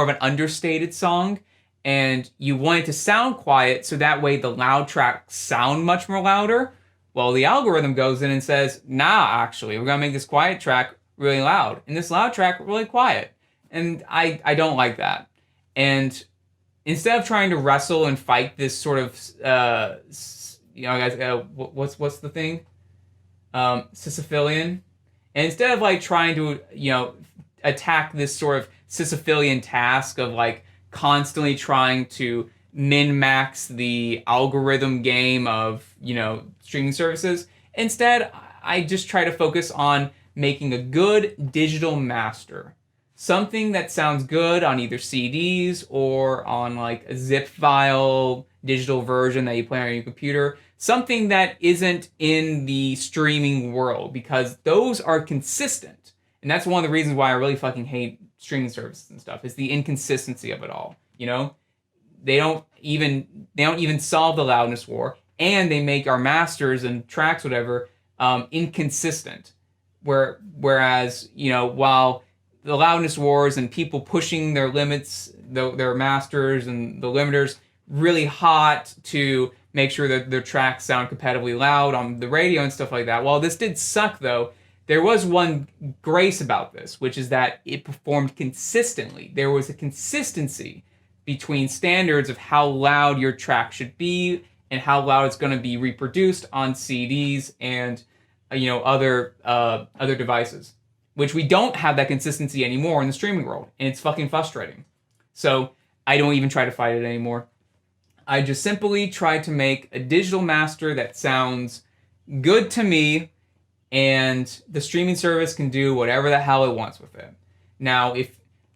an understated song, and you want it to sound quiet so that way the loud tracks sound much more louder. Well, the algorithm goes in and says, nah, actually, we're going to make this quiet track really loud and this loud track really quiet. And I don't like that. And instead of trying to wrestle and fight this sort of, guys, what's the thing? Sisyphilian. And instead of like trying to, attack this sort of Sisyphilian task of like constantly trying to min-max the algorithm game of, streaming services, instead, I just try to focus on making a good digital master. Something that sounds good on either CDs or on like a zip file digital version that you play on your computer. Something that isn't in the streaming world, because those are consistent. And that's one of the reasons why I really fucking hate streaming services and stuff, is the inconsistency of it all. They don't even solve the loudness war, and they make our masters and tracks, whatever, inconsistent. Whereas, while the loudness wars and people pushing their limits, their masters and the limiters really hot to make sure that their tracks sound competitively loud on the radio and stuff like that. While this did suck, though, there was one grace about this, which is that it performed consistently. There was a consistency between standards of how loud your track should be and how loud it's going to be reproduced on CDs and other devices, which we don't have that consistency anymore in the streaming world, and it's fucking frustrating. So I don't even try to fight it anymore. I just simply try to make a digital master that sounds good to me, and the streaming service can do whatever the hell it wants with it. Now,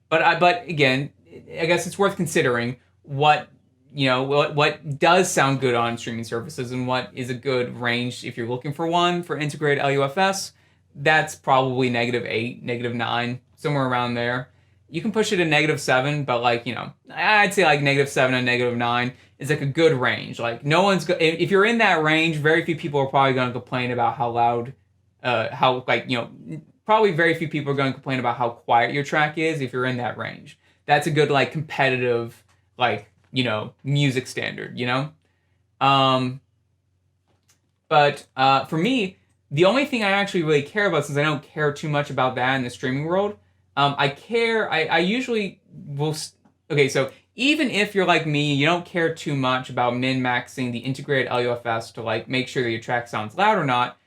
but again, I guess it's worth considering what does sound good on streaming services and what is a good range if you're looking for one for integrated LUFS. That's probably -8, -9, somewhere around there. You can push it to -7, but I'd say like -7 and -9 is like a good range. Like if you're in that range, very few people are probably going to complain about how loud, probably very few people are going to complain about how quiet your track is if you're in that range. That's a good like competitive music standard, But for me, the only thing I actually really care about, since I don't care too much about that in the streaming world, I usually will, okay, so even if you're like me, you don't care too much about min-maxing the integrated LUFS to like make sure that your track sounds loud or not.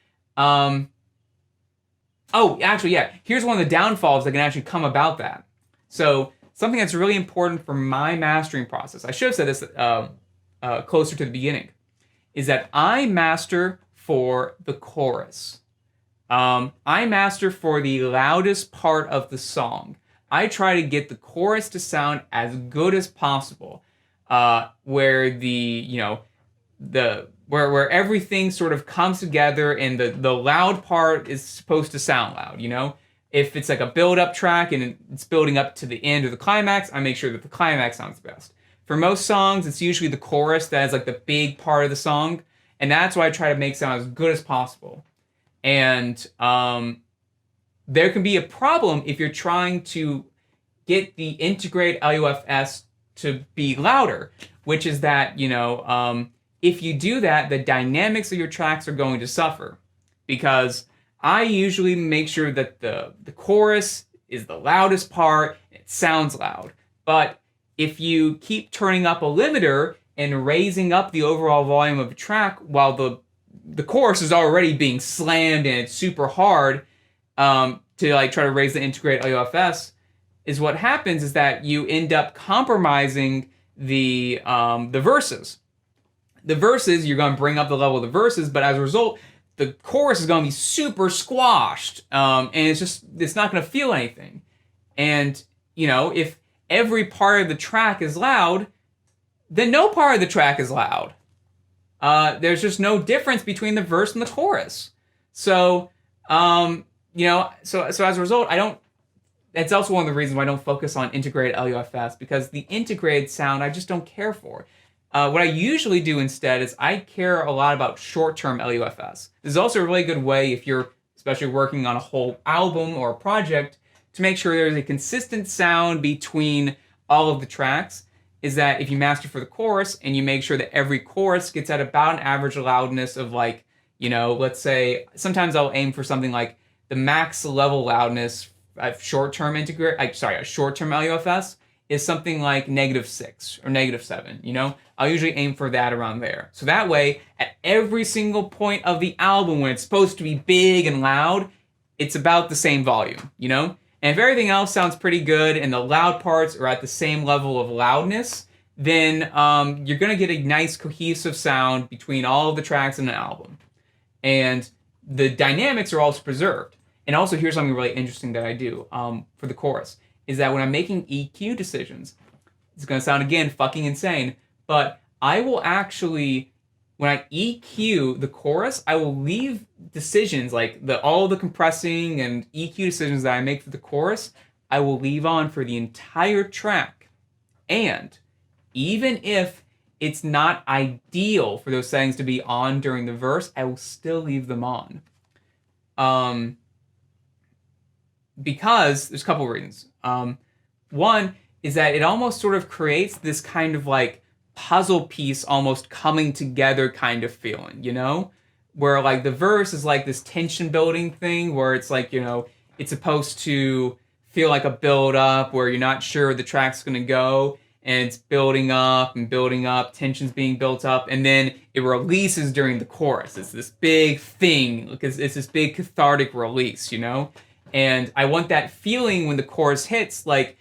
Here's one of the downfalls that can actually come about that. So something that's really important for my mastering process, I should have said this closer to the beginning, is that I master for the chorus. I master for the loudest part of the song. I try to get the chorus to sound as good as possible, where where everything sort of comes together and the loud part is supposed to sound loud. If it's like a build-up track and it's building up to the end or the climax, I make sure that the climax sounds best. For most songs, it's usually the chorus that is like the big part of the song, and that's why I try to make sound as good as possible. And there can be a problem if you're trying to get the integrated LUFS to be louder, which is that, if you do that, the dynamics of your tracks are going to suffer, because I usually make sure that the chorus is the loudest part, it sounds loud. But if you keep turning up a limiter and raising up the overall volume of a track while the chorus is already being slammed and it's super hard to like try to raise the integrated LUFS, is what happens is that you end up compromising the verses. The verses, you're going to bring up the level of the verses, but as a result, the chorus is going to be super squashed, and it's not going to feel anything. And, if every part of the track is loud, then no part of the track is loud. There's just no difference between the verse and the chorus. So, so as a result, that's also one of the reasons why I don't focus on integrated LUFS, because the integrated sound I just don't care for. What I usually do instead is I care a lot about short-term LUFS. This is also a really good way if you're especially working on a whole album or a project to make sure there's a consistent sound between all of the tracks. is that if you master for the chorus and you make sure that every chorus gets at about an average loudness of like, let's say sometimes I'll aim for something like the max level loudness of short-term LUFS is something like -6 or -7, I'll usually aim for that around there. So that way, at every single point of the album when it's supposed to be big and loud, it's about the same volume, And if everything else sounds pretty good and the loud parts are at the same level of loudness, then you're going to get a nice cohesive sound between all of the tracks in an album. And the dynamics are also preserved. And also, here's something really interesting that I do for the chorus, is that when I'm making EQ decisions, it's going to sound, again, fucking insane, but I will actually, when I EQ the chorus, I will leave decisions like all the compressing and EQ decisions that I make for the chorus, I will leave on for the entire track. And even if it's not ideal for those settings to be on during the verse, I will still leave them on. Because there's a couple reasons. One is that it almost sort of creates this kind of like puzzle piece almost coming together kind of feeling, where like the verse is like this tension building thing where it's like, it's supposed to feel like a build up where you're not sure the track's going to go, and it's building up, tension's being built up, and then it releases during the chorus. It's this big thing, because it's this big cathartic release, And I want that feeling when the chorus hits, like,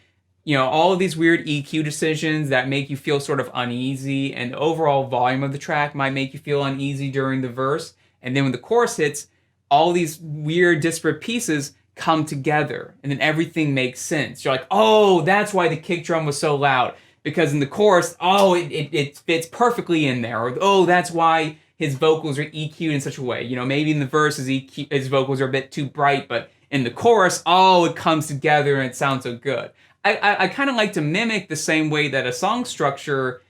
all of these weird EQ decisions that make you feel sort of uneasy, and the overall volume of the track might make you feel uneasy during the verse. And then when the chorus hits, all these weird disparate pieces come together, and then everything makes sense. You're like, oh, that's why the kick drum was so loud. Because in the chorus, it fits perfectly in there. Or, oh, that's why his vocals are EQ'd in such a way. Maybe in the verse his vocals are a bit too bright, but in the chorus, it comes together and it sounds so good. I kind of like to mimic the same way that a song structure,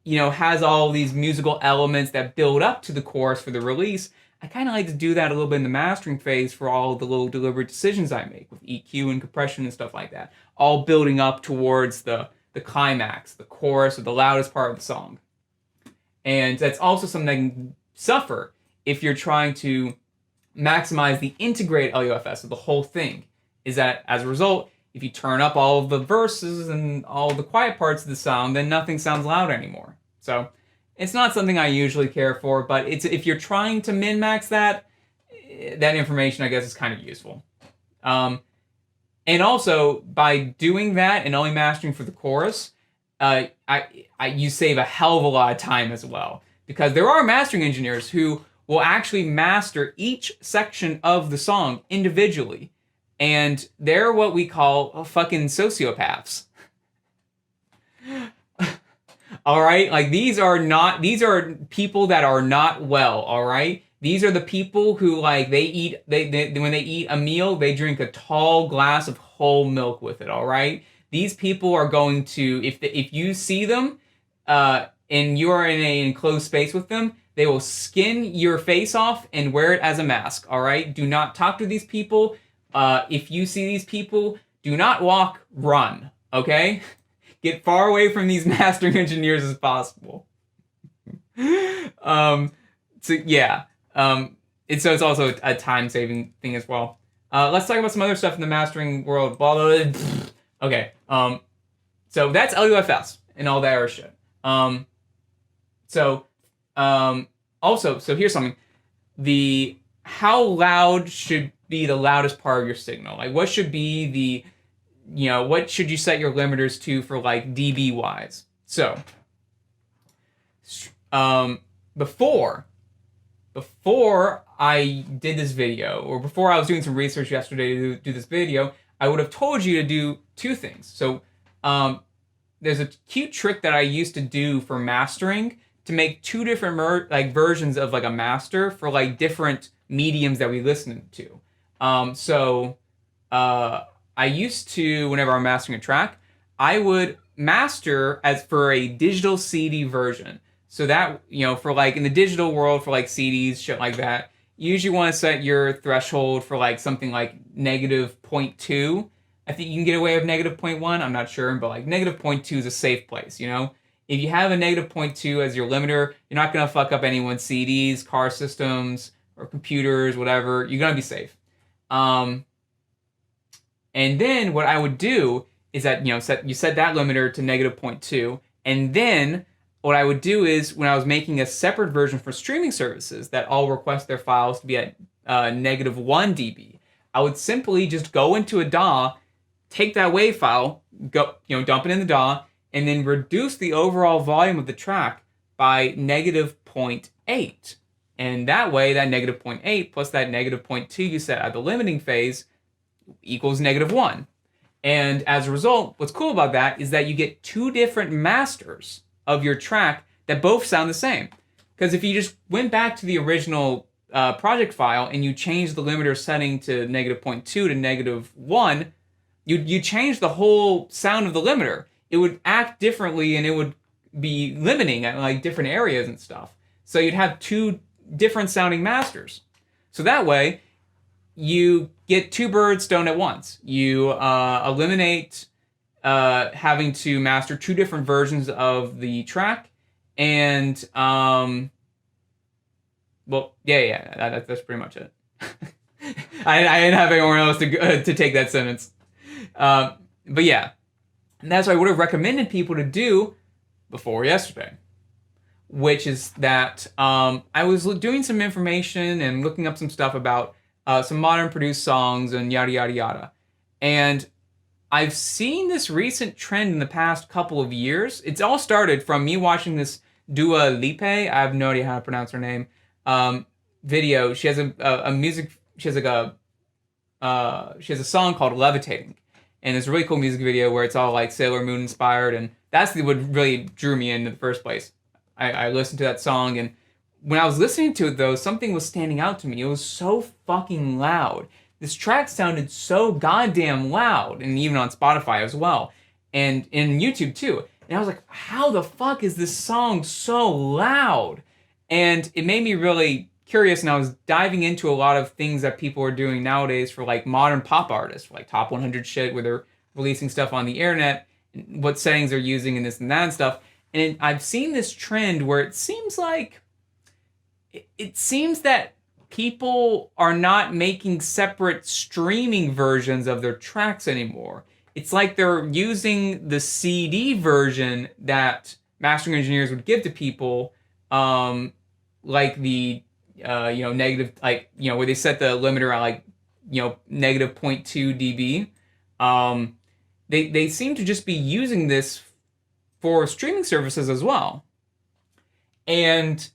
has all these musical elements that build up to the chorus for the release. I kind of like to do that a little bit in the mastering phase for all the little deliberate decisions I make with EQ and compression and stuff like that. All building up towards the climax, the chorus, or the loudest part of the song. And that's also something that can suffer if you're trying to maximize the integrated LUFS of the whole thing. Is that, as a result, if you turn up all of the verses and all the quiet parts of the song, then nothing sounds loud anymore. So it's not something I usually care for, but if you're trying to min-max that information, I guess, is kind of useful. And also, by doing that and only mastering for the chorus, you save a hell of a lot of time as well. Because there are mastering engineers who will actually master each section of the song individually. And they're what we call fucking sociopaths. All right? Like, these are people that are not well, all right? These are the people who, like, when they eat a meal, they drink a tall glass of whole milk with it, all right? These people are going to, if you see them and you are in an enclosed space with them, they will skin your face off and wear it as a mask, all right? Do not talk to these people. If you see these people, do not walk, run, okay? Get far away from these mastering engineers as possible. So yeah. It's also a time-saving thing as well. Let's talk about some other stuff in the mastering world. Blah, blah, blah. Okay. So that's LUFS and all that other shit. So here's something. How loud should be the loudest part of your signal? Like, what should be what should you set your limiters to for, like, dB wise? So, before I did this video, or before I was doing some research yesterday to do this video, I would have told you to do two things. So, there's a cute trick that I used to do for mastering to make two different versions of, like, a master for, like, different mediums that we listen to. I used to, whenever I'm mastering a track, I would master as for a digital CD version. So that, for, like, in the digital world, for, like, CDs, shit like that, you usually want to set your threshold for, like, something like -0.2 I think you can get away with negative 0.1. I'm not sure, but like negative 0.2 is a safe place, you know? If you have a negative 0.2 as your limiter, you're not going to fuck up anyone's CDs, car systems, or computers, whatever. You're going to be safe. And then what I would do is that, you set that limiter to negative 0.2. And then what I would do is when I was making a separate version for streaming services that all request their files to be at negative 1 dB, I would simply just go into a DAW, take that WAV file, dump it in the DAW, and then reduce the overall volume of the track by negative 0.8. And that way, that negative 0.8 plus that negative 0.2 you set at the limiting phase equals negative 1. And as a result, what's cool about that is that you get two different masters of your track that both sound the same. Because if you just went back to the original project file and you changed the limiter setting to negative 0.2 to negative 1, you change the whole sound of the limiter. It would act differently and it would be limiting at like different areas and stuff. So you'd have two different sounding masters. So that way, you get two birds stoned at once. You eliminate having to master two different versions of the track, and that's pretty much it. I didn't have anyone else to take that sentence, but yeah, and that's what I would have recommended people to do before yesterday, which is that I was doing some information and looking up some stuff about some modern produced songs and yada yada yada, and I've seen this recent trend in the past couple of years. It's all started from me watching this Dua Lipa, I have no idea how to pronounce her name, video. She has a music, she has a song called Levitating. And it's a really cool music video where it's all like Sailor Moon inspired, and that's what really drew me in the first place. I listened to that song, and when I was listening to it though, something was standing out to me. It was so fucking loud. This track sounded so goddamn loud, and even on Spotify as well, and in YouTube too. And I was like, how the fuck is this song so loud? And it made me really curious, and I was diving into a lot of things that people are doing nowadays for like modern pop artists, for like top 100 shit, where they're releasing stuff on the internet, and what settings they're using, and this and that and stuff. And I've seen this trend where it seems like, it seems that people are not making separate streaming versions of their tracks anymore. It's like they're using the CD version that mastering engineers would give to people, like the negative, where they set the limiter at like negative 0.2 dB. They seem to just be using this for streaming services as well, and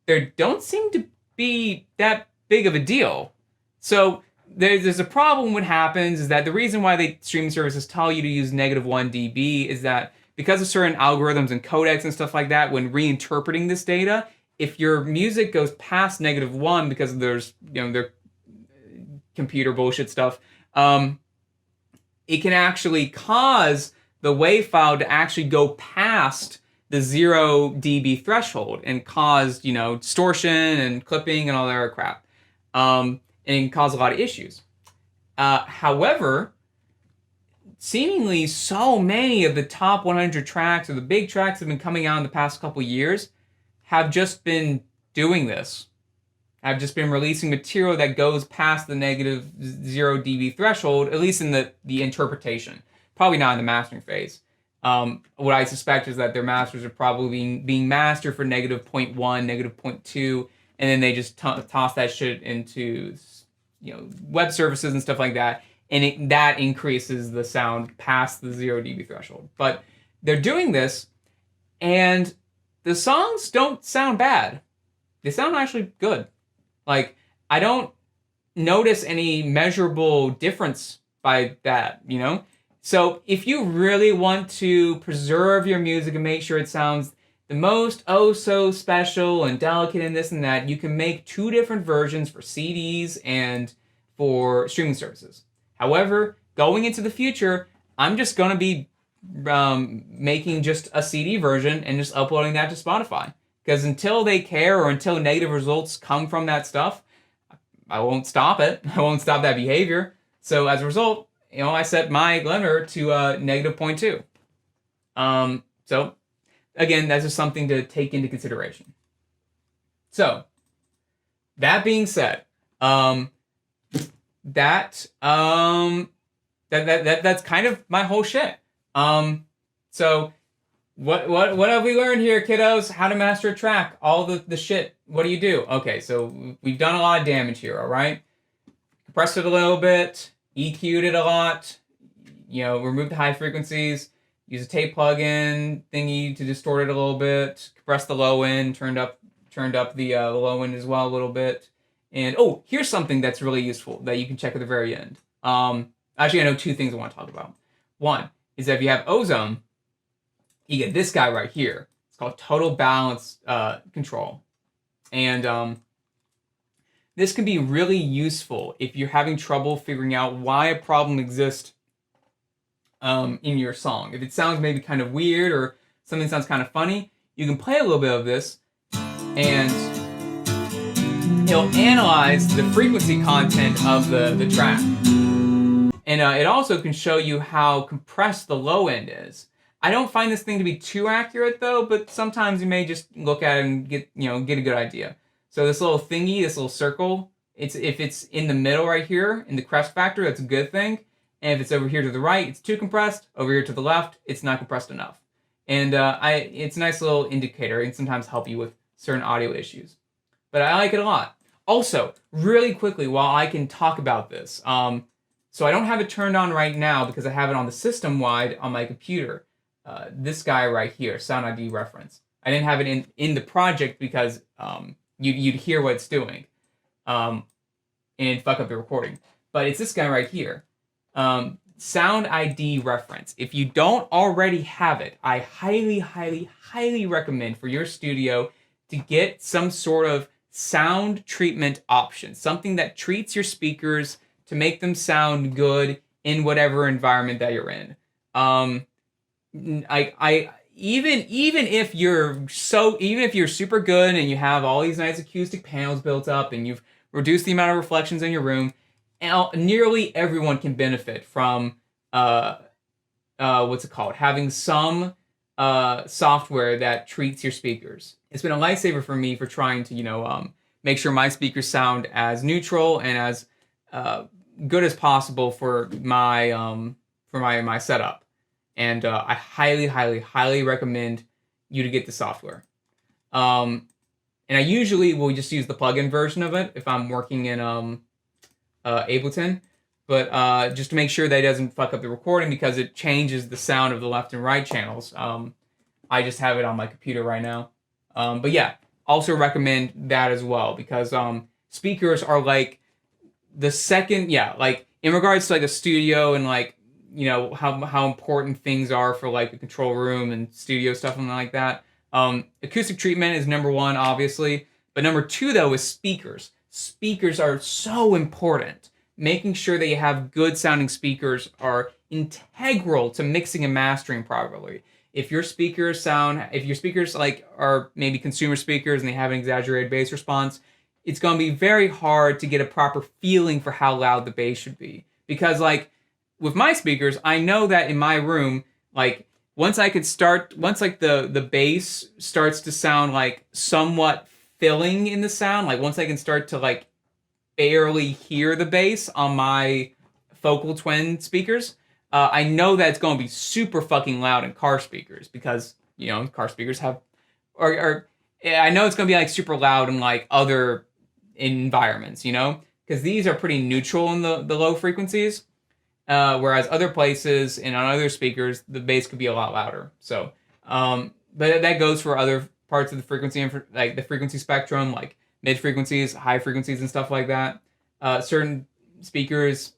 there don't seem to be that big of a deal. So there's a problem. What happens is that the reason why the streaming services tell you to use negative 1 dB is that because of certain algorithms and codecs and stuff like that, when reinterpreting this data, if your music goes past negative 1 because there's their computer bullshit stuff, it can actually cause the WAV file to actually go past the 0 dB threshold and cause, distortion and clipping and all that other crap. And it can cause a lot of issues. However, seemingly so many of the top 100 tracks or the big tracks that have been coming out in the past couple years have just been doing this. Have just been releasing material that goes past the negative 0 dB threshold, at least in the interpretation. Probably not in the mastering phase. What I suspect is that their masters are probably being mastered for negative 0.1, negative 0.2, and then they just toss that shit into web services and stuff like that, and that increases the sound past the 0 dB threshold. But they're doing this, and the songs don't sound bad. They sound actually good. Like, I don't notice any measurable difference by that, So if you really want to preserve your music and make sure it sounds the most so special and delicate and this and that, you can make two different versions for CDs and for streaming services. However, going into the future, I'm just going to be making just a CD version and just uploading that to Spotify. Because until they care or until negative results come from that stuff, I won't stop it. I won't stop that behavior. So as a result, I set my limiter to negative 0.2. So again, that's just something to take into consideration. So that being said, that's kind of my whole shit. So what have we learned here, kiddos? How to master a track, all the shit. What do you do? Okay, so we've done a lot of damage here, all right? Compressed it a little bit, EQ'd it a lot, removed the high frequencies, use a tape plug-in thingy to distort it a little bit, compressed the low end, turned up the low end as well a little bit. And here's something that's really useful that you can check at the very end. Actually, I know two things I want to talk about. One is that if you have ozone, you get this guy right here. It's called total balance control. And this can be really useful if you're having trouble figuring out why a problem exists in your song. If it sounds maybe kind of weird or something sounds kind of funny, you can play a little bit of this and it'll analyze the frequency content of the track. And it also can show you how compressed the low end is. I don't find this thing to be too accurate though, but sometimes you may just look at it and get a good idea. So this little thingy, this little circle, if it's in the middle right here in the crest factor, that's a good thing. And if it's over here to the right, it's too compressed. Over here to the left, it's not compressed enough. And it's a nice little indicator and sometimes help you with certain audio issues. But I like it a lot. Also, really quickly, while I can talk about this, so I don't have it turned on right now because I have it on the system-wide on my computer. This guy right here, Sound ID reference. I didn't have it in the project because you'd hear what it's doing, and it'd fuck up the recording. But it's this guy right here, Sound ID reference. If you don't already have it, I highly, highly, highly recommend for your studio to get some sort of sound treatment option, something that treats your speakers to make them sound good in whatever environment that you're in. Even if you're super good and you have all these nice acoustic panels built up and you've reduced the amount of reflections in your room, nearly everyone can benefit from having some software that treats your speakers. It's been a lifesaver for me for trying to make sure my speakers sound as neutral and as good as possible for my setup. And I highly, highly, highly recommend you to get the software. And I usually will just use the plugin version of it if I'm working in Ableton. But just to make sure that it doesn't fuck up the recording because it changes the sound of the left and right channels, I just have it on my computer right now. But yeah, also recommend that as well because speakers are like the second, like in regards to like a studio and like, how important things are for like the control room and studio stuff and like that. Acoustic treatment is number one, obviously. But number two, though, is speakers. Speakers are so important. Making sure that you have good sounding speakers are integral to mixing and mastering properly. If your speakers like are maybe consumer speakers and they have an exaggerated bass response, it's going to be very hard to get a proper feeling for how loud the bass should be. Because like with my speakers, I know that in my room, like once the bass starts to sound like somewhat filling in the sound, like once I can start to like barely hear the bass on my Focal Twin speakers, I know that it's going to be super fucking loud in car speakers because, car speakers have, or I know it's going to be like super loud in like other environments, because these are pretty neutral in the low frequencies. Whereas other places and on other speakers, the bass could be a lot louder. So, but that goes for other parts of the frequency, like the frequency spectrum, like mid frequencies, high frequencies, and stuff like that. Certain speakers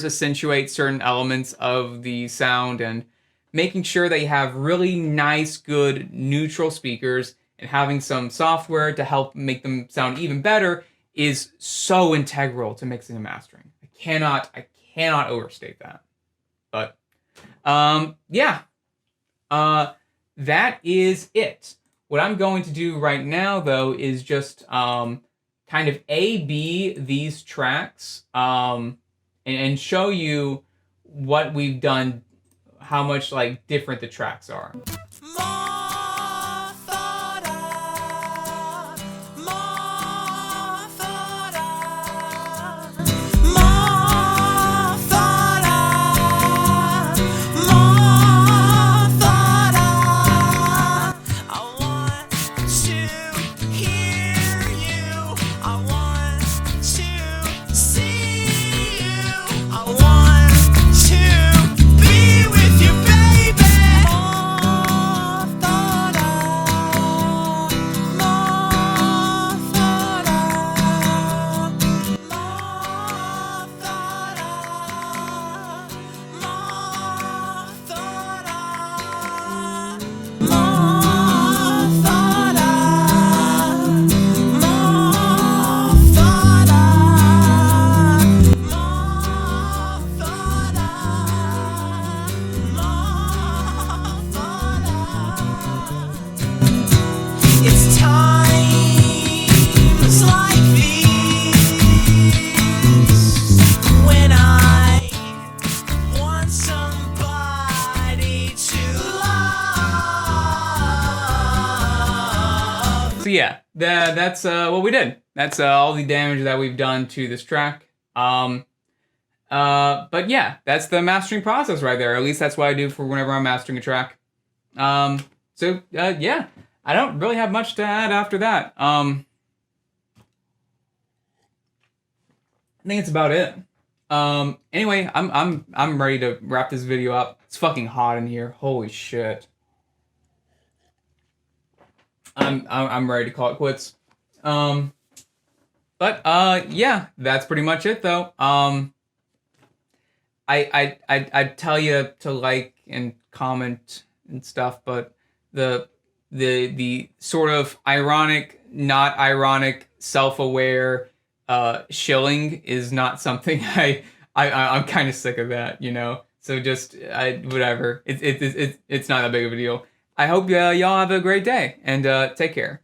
accentuate certain elements of the sound, and making sure that you have really nice, good, neutral speakers and having some software to help make them sound even better is so integral to mixing and mastering. I cannot overstate that. But that is it. What I'm going to do right now, though, is just kind of A/B these tracks and show you what we've done, how much like different the tracks are. So yeah, that's what we did. That's all the damage that we've done to this track. But yeah, that's the mastering process right there. At least that's what I do for whenever I'm mastering a track. Yeah, I don't really have much to add after that. I think it's about it. Anyway, I'm ready to wrap this video up. It's fucking hot in here. Holy shit. I'm ready to call it quits. Yeah, that's pretty much it though. I'd tell you to like and comment and stuff, but the sort of ironic, not ironic, self-aware shilling is not something I'm kind of sick of that, you know. So just whatever. It's not that big of a deal. I hope y'all have a great day and take care.